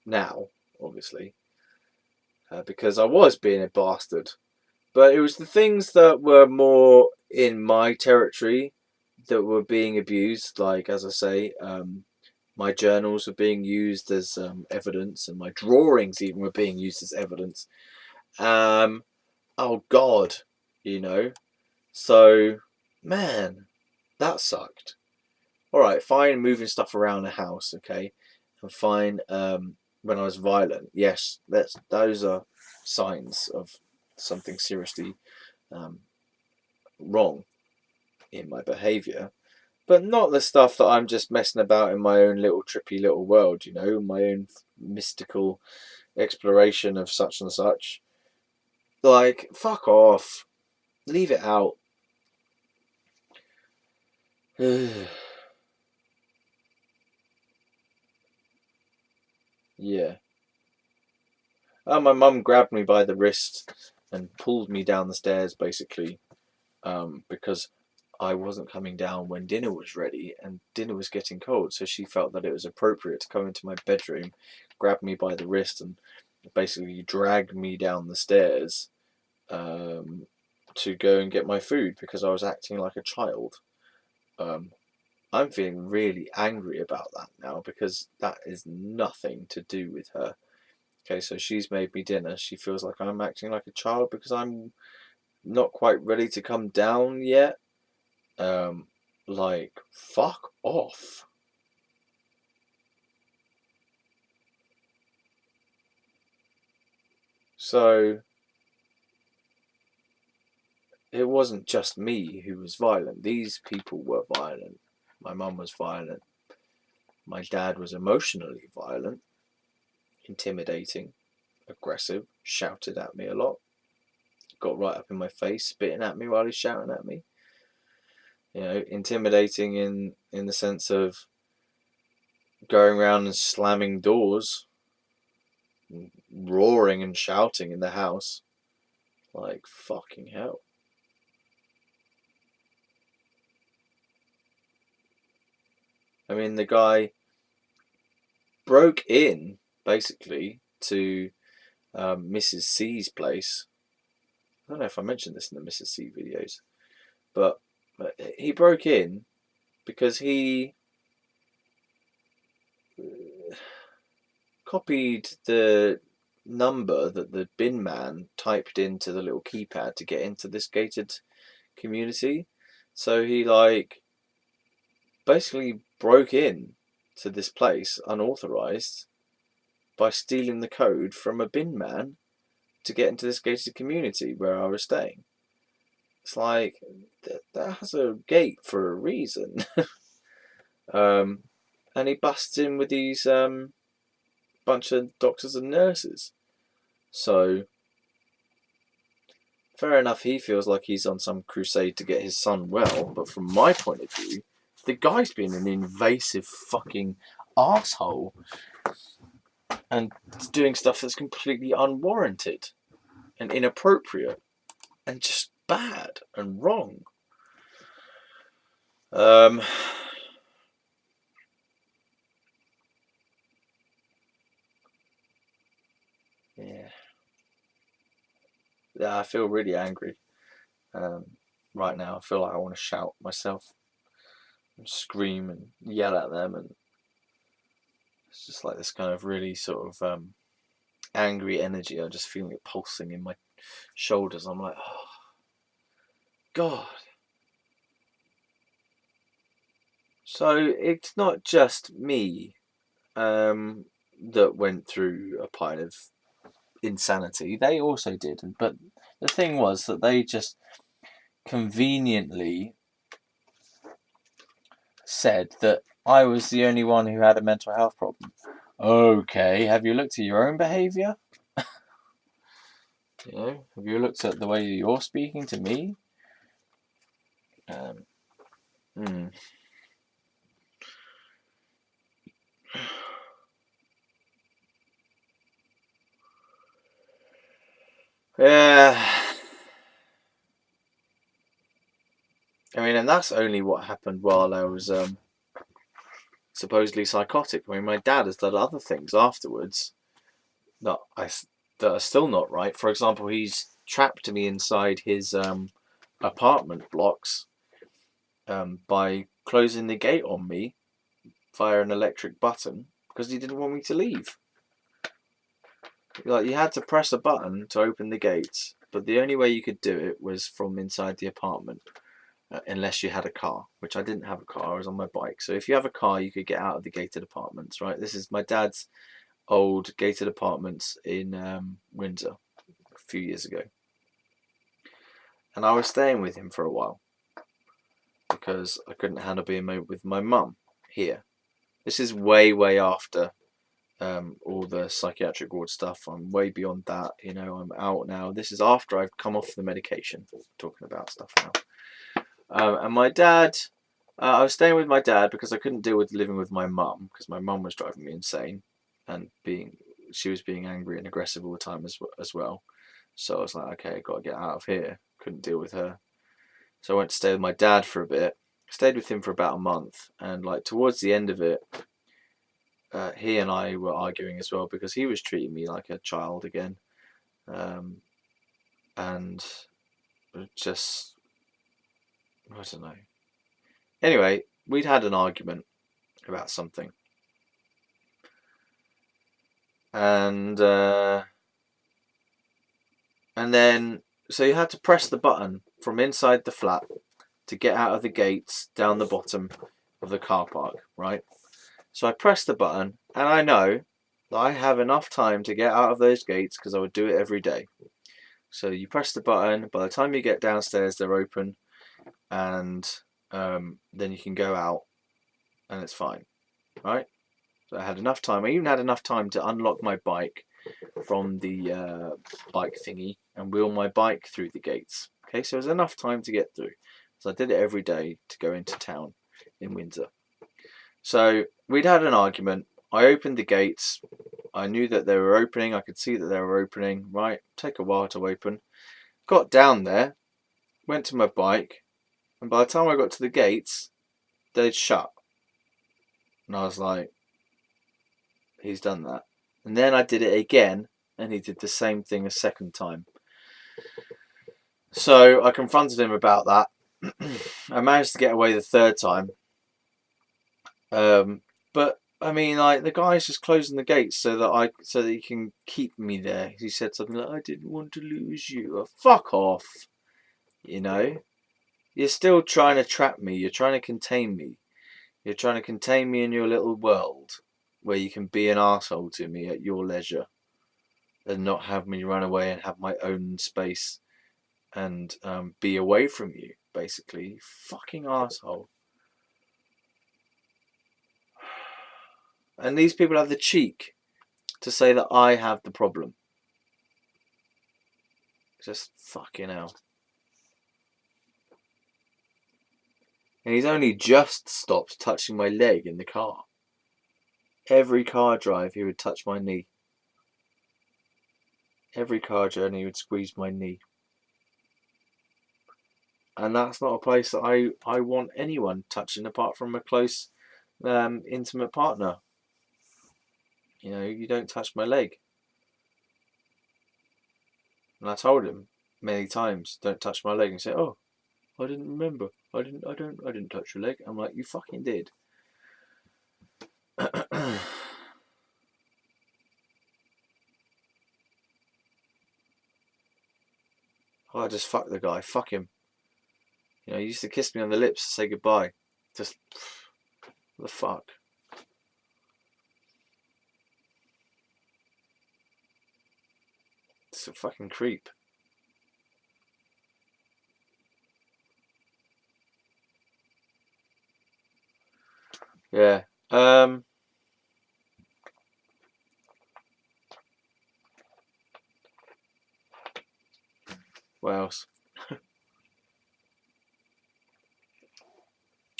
now, obviously. Because I was being a bastard. But it was the things that were more in my territory that were being abused. Like, as I say, my journals were being used as evidence, and my drawings even were being used as evidence. Oh God, you know. So, man, that sucked. All right, fine, moving stuff around the house, okay, and fine. When I was violent, yes, those are signs of something seriously um, wrong in my behaviour, but not the stuff that I'm just messing about in my own little trippy little world, you know, my own mystical exploration of such and such. Like, fuck off, leave it out. Yeah. My mum grabbed me by the wrist and pulled me down the stairs, basically, because I wasn't coming down when dinner was ready and dinner was getting cold. So she felt that it was appropriate to come into my bedroom, grab me by the wrist, and basically drag me down the stairs to go and get my food because I was acting like a child. Um, I'm feeling really angry about that now because that is nothing to do with her. Okay, so she's made me dinner. She feels like I'm acting like a child because I'm not quite ready to come down yet. Like, fuck off. So, it wasn't just me who was violent. These people were violent. My mum was violent. My dad was emotionally violent, intimidating, aggressive, shouted at me a lot, got right up in my face, spitting at me while he's shouting at me. You know, intimidating in the sense of going around and slamming doors, roaring and shouting in the house. Like, fucking hell. I mean, the guy broke in, basically, to Mrs. C's place. I don't know if I mentioned this in the Mrs. C videos, but he broke in because he copied the number that the bin man typed into the little keypad to get into this gated community. So he like basically broke in to this place unauthorized by stealing the code from a bin man to get into this gated community where I was staying. It's like that has a gate for a reason. And he busts in with these bunch of doctors and nurses. So fair enough, he feels like he's on some crusade to get his son well, but from my point of view, the guy's been an invasive fucking asshole and doing stuff that's completely unwarranted and inappropriate and just bad and wrong. Yeah. Yeah, I feel really angry right now. I feel like I want to shout myself and scream and yell at them, and it's just like this kind of really sort of angry energy. I just feel it pulsing in my shoulders. I'm like, oh, God. So it's not just me that went through a pint of insanity. They also did, but the thing was that they just conveniently said that I was the only one who had a mental health problem. Okay, have you looked at your own behaviour? You know, have you looked at the way you're speaking to me? Um, hmm. Yeah. I mean, and that's only what happened while I was supposedly psychotic. I mean, my dad has done other things afterwards that that are still not right. For example, he's trapped me inside his apartment blocks by closing the gate on me via an electric button because he didn't want me to leave. Like, you had to press a button to open the gates, but the only way you could do it was from inside the apartment, unless you had a car, which I didn't have a car. I was on my bike. So if you have a car, you could get out of the gated apartments, right? This is my dad's old gated apartments in Windsor a few years ago. And I was staying with him for a while because I couldn't handle being with my mum here. This is way, way after all the psychiatric ward stuff. I'm way beyond that. You know, I'm out now. This is after I've come off the medication. Talking about stuff now. And my dad, I was staying with my dad because I couldn't deal with living with my mum because my mum was driving me insane and she was being angry and aggressive all the time as well. So I was like, okay, I've got to get out of here. Couldn't deal with her. So I went to stay with my dad for a bit. Stayed with him for about a month, and like towards the end of it, he and I were arguing as well because he was treating me like a child again, and just I don't know. Anyway, we'd had an argument about something, and then so you had to press the button from inside the flat to get out of the gates down the bottom of the car park, right? So I pressed the button, and I know that I have enough time to get out of those gates because I would do it every day. So you press the button, by the time you get downstairs, they're open, and then you can go out, and it's fine, right? So I had enough time. I even had enough time to unlock my bike from the bike thingy and wheel my bike through the gates. Okay, so it was enough time to get through. So I did it every day to go into town in Windsor. So we'd had an argument. I opened the gates. I knew that they were opening. I could see that they were opening. Right, take a while to open. Got down there, went to my bike, and by the time I got to the gates, they'd shut. And I was like, he's done that. And then I did it again, and he did the same thing a second time. So I confronted him about that. I managed to get away the third time. But I mean, like, the guy's just closing the gates so that he can keep me there. He said something like, "I didn't want to lose you." Oh, fuck off. You know, you're still trying to trap me. You're trying to contain me. You're trying to contain me in your little world where you can be an asshole to me at your leisure and not have me run away and have my own space and be away from you. Basically, fucking asshole. And these people have the cheek to say that I have the problem. Just fucking hell. And he's only just stopped touching my leg in the car. Every car drive, he would touch my knee. Every car journey, he would squeeze my knee. And that's not a place that I want anyone touching apart from a close, intimate partner. You know, you don't touch my leg. And I told him many times, don't touch my leg. And he said, "Oh, I didn't remember. I didn't touch your leg." I'm like, you fucking did. Oh, just fuck the guy. Fuck him. You know, he used to kiss me on the lips to say goodbye. Just, what the fuck? It's a fucking creep. Yeah. What else?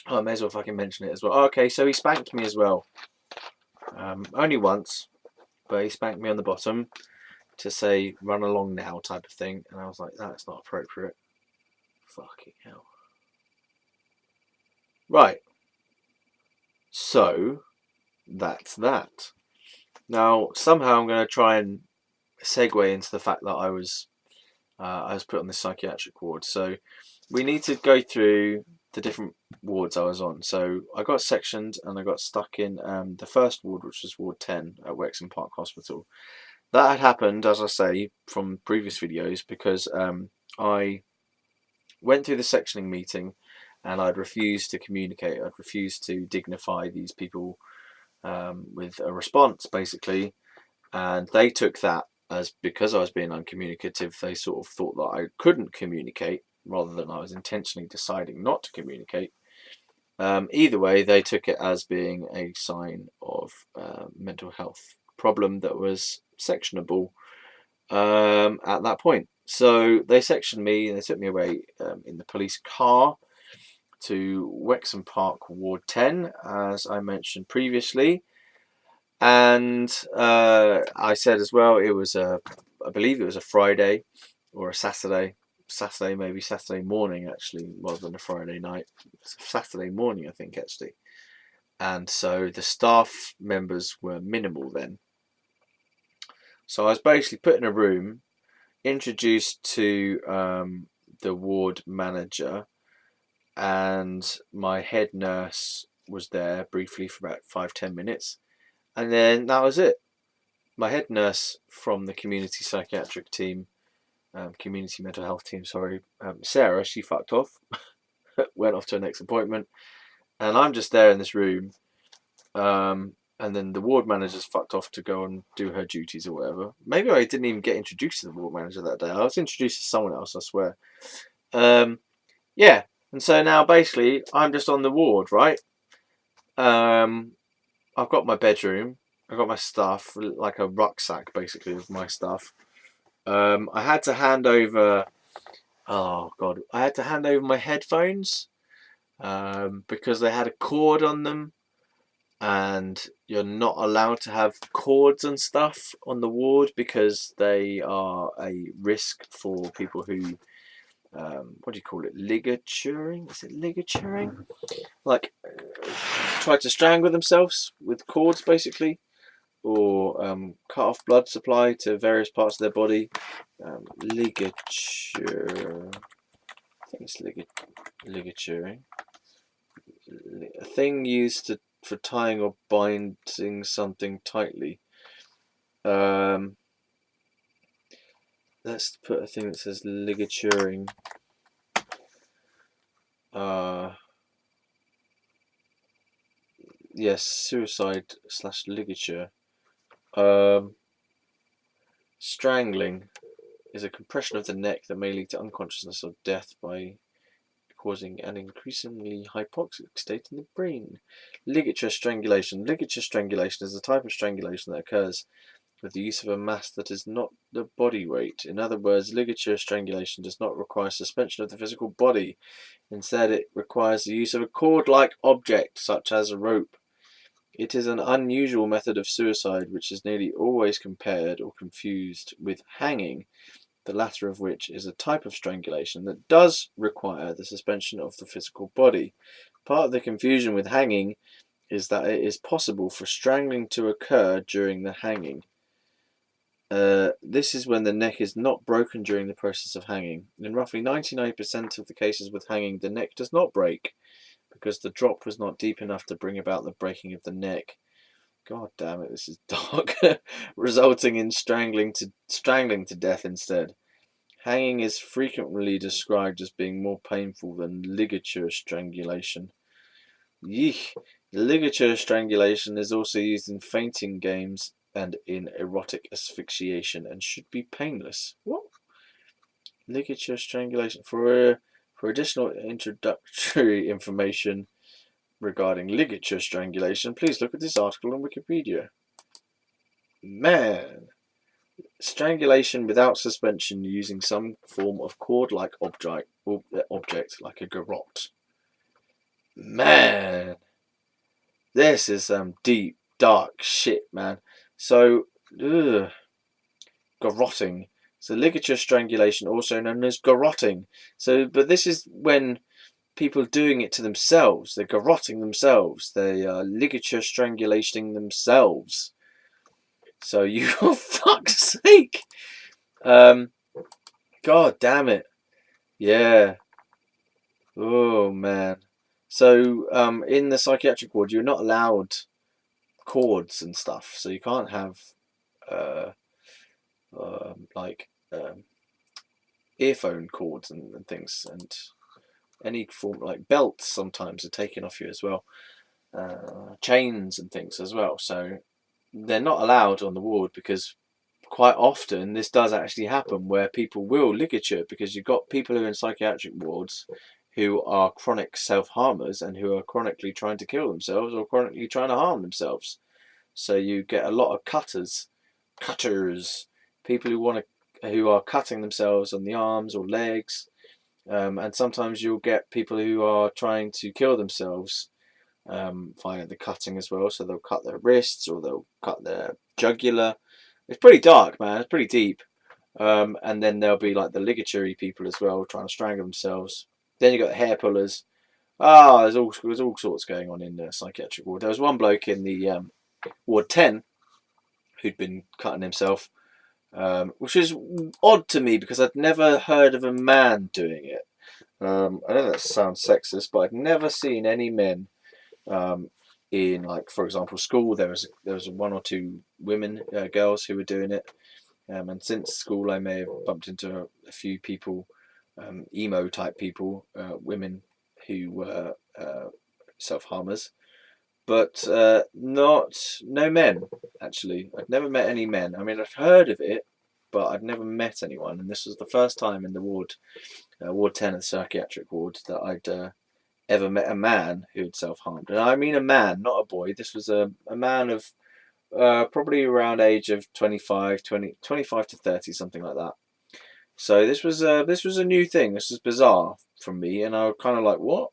Oh, I may as well fucking mention it as well. Okay, so he spanked me as well. Only once, but he spanked me on the bottom to say "run along now" type of thing, and I was like, "That's not appropriate." Fucking hell. Right. So that's that. Now somehow I'm going to try and segue into the fact that I was put on the psychiatric ward. So we need to go through the different wards I was on. So I got sectioned and I got stuck in the first ward, which was Ward 10 at Wexham Park Hospital. That had happened, as I say, from previous videos because I went through the sectioning meeting and I'd refused to communicate. I'd refused to dignify these people with a response, basically. And they took that as because I was being uncommunicative, they sort of thought that I couldn't communicate rather than I was intentionally deciding not to communicate. Either way, they took it as being a sign of mental health problem that was sectionable at that point. So they sectioned me and they took me away in the police car to Wexham Park Ward 10, as I mentioned previously. And I said as well, I believe it was a Friday or a Saturday, maybe Saturday morning actually, rather than a Friday night. It's a Saturday morning, I think, actually. And so the staff members were minimal then. So I was basically put in a room, introduced to the ward manager, and my head nurse was there briefly for about 5-10 minutes, and then that was it. My head nurse from the community psychiatric team, community mental health team, sorry, Sarah, she fucked off, went off to her next appointment, and I'm just there in this room. And then the ward manager's fucked off to go and do her duties or whatever. Maybe I didn't even get introduced to the ward manager that day. I was introduced to someone else, I swear. Yeah, and so now basically I'm just on the ward, right? I've got my bedroom. I've got my stuff, like a rucksack basically of my stuff. I had to hand over. Oh god, I had to hand over my headphones because they had a cord on them, and you're not allowed to have cords and stuff on the ward because they are a risk for people who, what do you call it, ligaturing? Is it ligaturing? Like, try to strangle themselves with cords, basically, or cut off blood supply to various parts of their body. Ligature. I think it's ligaturing. A thing used for tying or binding something tightly. Let's put a thing that says ligaturing. Yes, suicide / ligature. Strangling is a compression of the neck that may lead to unconsciousness or death by causing an increasingly hypoxic state in the brain. Ligature strangulation. Ligature strangulation is a type of strangulation that occurs with the use of a mass that is not the body weight. In other words, ligature strangulation does not require suspension of the physical body. Instead, it requires the use of a cord-like object, such as a rope. It is an unusual method of suicide which is nearly always compared or confused with hanging, the latter of which is a type of strangulation that does require the suspension of the physical body. Part of the confusion with hanging is that it is possible for strangling to occur during the hanging. This is when the neck is not broken during the process of hanging. In roughly 99% of the cases with hanging, the neck does not break because the drop was not deep enough to bring about the breaking of the neck. God damn it, this is dark. Resulting in strangling to death instead. Hanging is frequently described as being more painful than ligature strangulation. Yeesh. Ligature strangulation is also used in fainting games and in erotic asphyxiation and should be painless. What? Ligature strangulation. For additional introductory information regarding ligature strangulation, please look at this article on Wikipedia. Man. Strangulation without suspension using some form of cord-like object like a garrote. Man, this is some deep, dark shit, man. So, ugh, garrotting. So ligature strangulation, also known as garrotting. So, but this is when people doing it to themselves. They're garrotting themselves. They are ligature strangulating themselves. So you, for fuck's sake. Um, God damn it. Yeah. Oh man. So in the psychiatric ward, you're not allowed cords and stuff. So you can't have uh, like earphone cords and things, and any form like belts sometimes are taken off you as well. Chains and things as well. So they're not allowed on the ward because quite often this does actually happen where people will ligature because you've got people who are in psychiatric wards who are chronic self-harmers and who are chronically trying to kill themselves or chronically trying to harm themselves. So you get a lot of cutters, people who are cutting themselves on the arms or legs, and sometimes you'll get people who are trying to kill themselves via the cutting as well. So they'll cut their wrists or they'll cut their jugular. It's pretty dark, man. It's pretty deep. And then there'll be like the ligatory people as well, trying to strangle themselves. Then you got the hair pullers. There's all sorts going on in the psychiatric ward. There was one bloke in the ward 10 who'd been cutting himself, which is odd to me because I'd never heard of a man doing it. I know that sounds sexist, but I'd never seen any men um, in, like, for example, school. There was one or two women, girls who were doing it, and since school I may have bumped into a few people, emo type people, women who were self harmers, but not no men actually. I'd never met any men. I mean, I'd heard of it, but I'd never met anyone, and this was the first time in the ward 10 of the psychiatric ward that I'd ever met a man who'd self-harmed. And I mean a man, not a boy. This was a man of probably around age of 25 to 30, something like that. So this was a new thing. This was bizarre from me, and I was kind of like, what?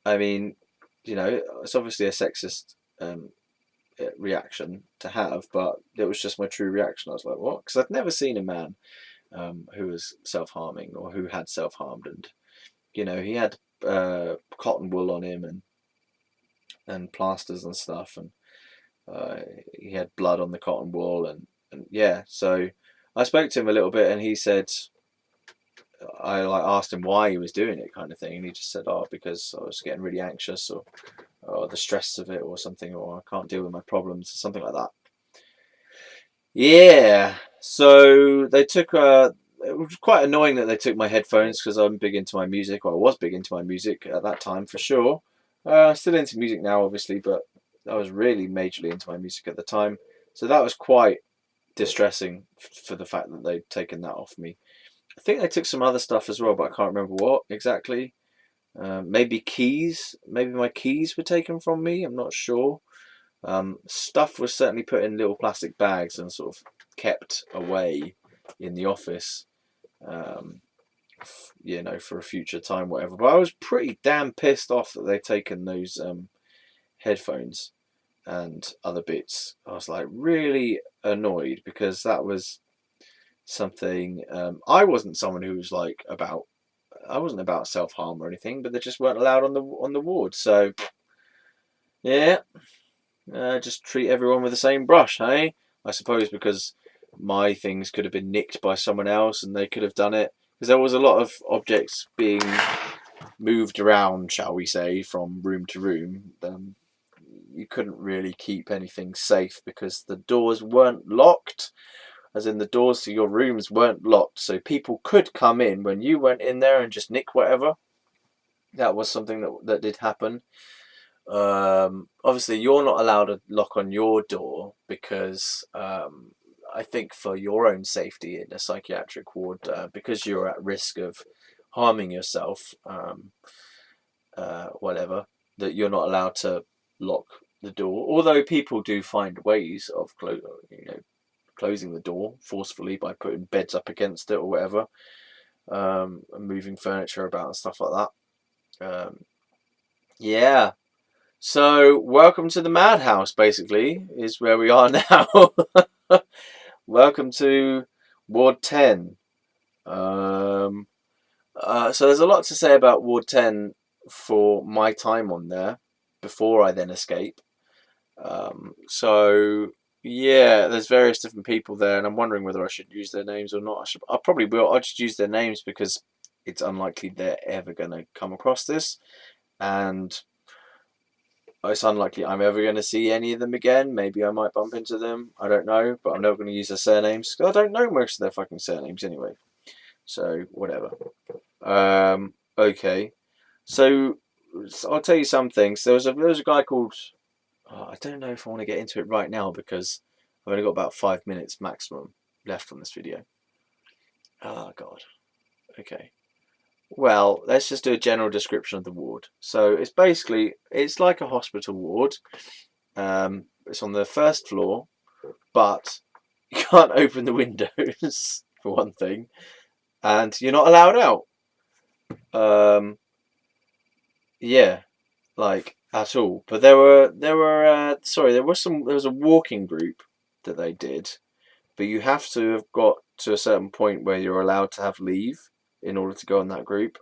I mean, it's obviously a sexist reaction to have, but it was just my true reaction. I was like, what? Because I'd never seen a man who was self-harming or who had self-harmed, and he had cotton wool on him and plasters and stuff, and he had blood on the cotton wool, and yeah. So I spoke to him a little bit, and he said, I like asked him why he was doing it, kind of thing, and he just said, "Oh, because I was getting really anxious, or the stress of it, or something, or I can't deal with my problems, or something like that." Yeah. So they took it was quite annoying that they took my headphones because I'm big into my music, or I was big into my music at that time for sure. Still into music now, obviously, but I was really majorly into my music at the time. So that was quite distressing for the fact that they'd taken that off me. I think they took some other stuff as well, but I can't remember what exactly. Maybe keys. Maybe my keys were taken from me. I'm not sure. Stuff was certainly put in little plastic bags and sort of kept away in the office, um, for a future time, whatever. But I was pretty damn pissed off that they'd taken those headphones and other bits. I was like really annoyed because that was something. I wasn't someone who was like about. I wasn't about self harm or anything, but they just weren't allowed on the ward. So yeah, just treat everyone with the same brush, hey? I suppose because my things could have been nicked by someone else and they could have done it. Because there was a lot of objects being moved around, shall we say, from room to room. You couldn't really keep anything safe because the doors weren't locked, as in the doors to your rooms weren't locked. So people could come in when you went in there and just nick whatever. That was something that did happen. Obviously, you're not allowed to lock on your door because I think for your own safety in a psychiatric ward, because you're at risk of harming yourself, whatever, that you're not allowed to lock the door. Although people do find ways of closing the door forcefully by putting beds up against it or whatever, and moving furniture about and stuff like that. Yeah. So, welcome to the madhouse, basically, is where we are now. Welcome to Ward 10. Um, so, there's a lot to say about Ward 10 for my time on there before I then escape. So, yeah, there's various different people there, and I'm wondering whether I should use their names or not. I probably will. I'll just use their names because it's unlikely they're ever going to come across this, and it's unlikely I'm ever going to see any of them again. Maybe I might bump into them. I don't know, but I'm never going to use their surnames. I don't know most of their fucking surnames anyway. So whatever. Okay. So I'll tell you some things. There was a guy called. Oh, I don't know if I want to get into it right now because I've only got about 5 minutes maximum left on this video. Oh God. Okay. Well, let's just do a general description of the ward. So it's like a hospital ward. It's on the first floor, but you can't open the windows for one thing, and you're not allowed out. Yeah, like at all. But there was a walking group that they did, but you have to have got to a certain point where you're allowed to have leave in order to go in that group.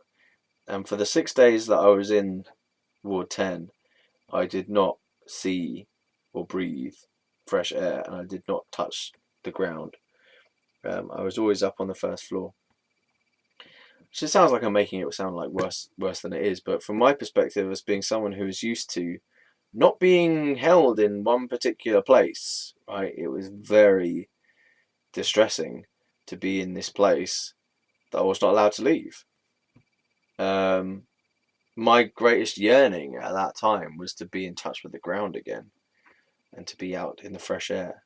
And for the 6 days that I was in Ward 10, I did not see or breathe fresh air, and I did not touch the ground. I was always up on the first floor. Which it sounds like I'm making it sound like worse than it is, but from my perspective, as being someone who is used to not being held in one particular place, right, it was very distressing to be in this place that I was not allowed to leave. Um, my greatest yearning at that time was to be in touch with the ground again and to be out in the fresh air.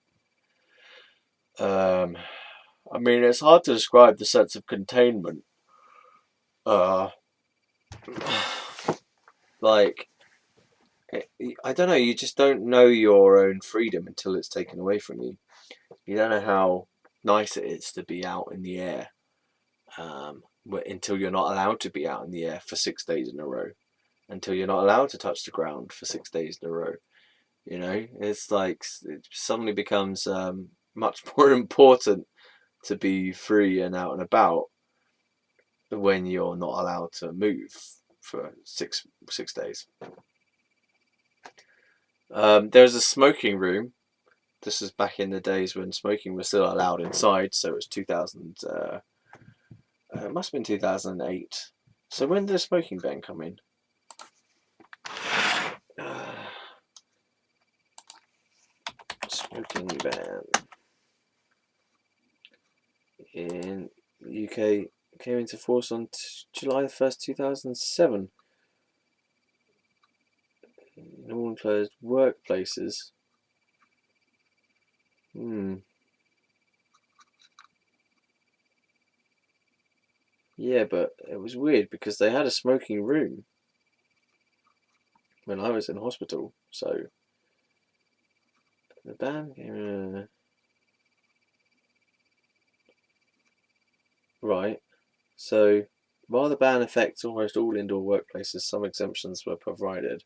Um, I mean, it's hard to describe the sense of containment. Uh, like, I don't know, you just don't know your own freedom until it's taken away from you. You don't know how nice it is to be out in the air until you're not allowed to be out in the air for 6 days in a row, until you're not allowed to touch the ground for 6 days in a row. You know, it's like it suddenly becomes much more important to be free and out and about when you're not allowed to move for six days. There's a smoking room. This is back in the days when smoking was still allowed inside, so it was 2000. It must have been 2008. So when did the smoking ban come in? Smoking ban in the UK came into force on July the 1st, 2007. In all enclosed workplaces. Yeah, but it was weird because they had a smoking room when I was in hospital. So the ban came. Right. So while the ban affects almost all indoor workplaces, some exemptions were provided.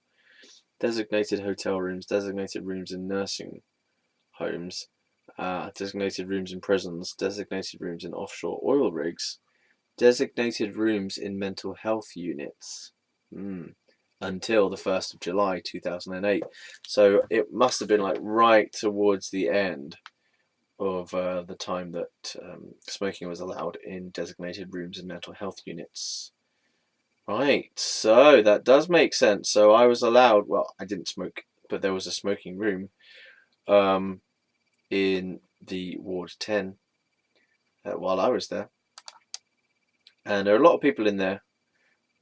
Designated hotel rooms, designated rooms in nursing homes, designated rooms in prisons, designated rooms in offshore oil rigs, designated rooms in mental health units. Until the 1st of July 2008. So it must have been like right towards the end of the time that smoking was allowed in designated rooms in mental health units. Right, so that does make sense. So I was allowed, well, I didn't smoke, but there was a smoking room in the Ward 10 while I was there. And there are a lot of people in there,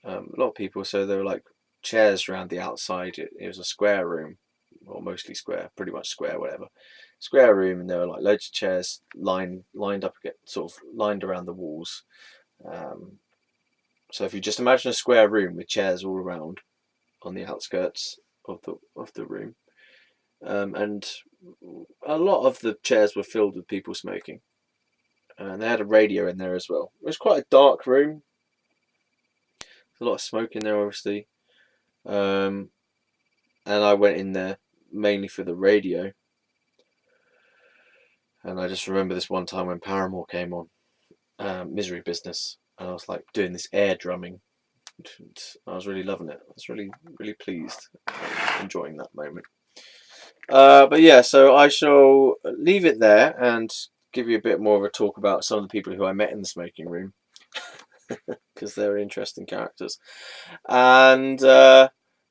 a lot of people, so there were like chairs around the outside. It was a square room, or mostly square, pretty much square, whatever. Square room, and there were like loads of chairs lined up, sort of lined around the walls. So if you just imagine a square room with chairs all around on the outskirts of the room, and a lot of the chairs were filled with people smoking, and they had a radio in there as well. It was quite a dark room. There's a lot of smoke in there, obviously. and I went in there mainly for the radio. And I just remember this one time when Paramore came on, Misery Business, and I was like doing this air drumming. I was really loving it. I was really, really pleased, enjoying that moment. But yeah, so I shall leave it there and give you a bit more of a talk about some of the people who I met in the smoking room, because they're interesting characters. And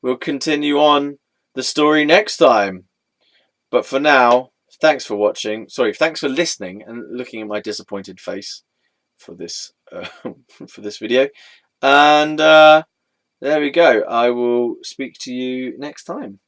we'll continue on the story next time. But for now, thanks for watching. Sorry, thanks for listening and looking at my disappointed face for this for this video. And there we go. I will speak to you next time.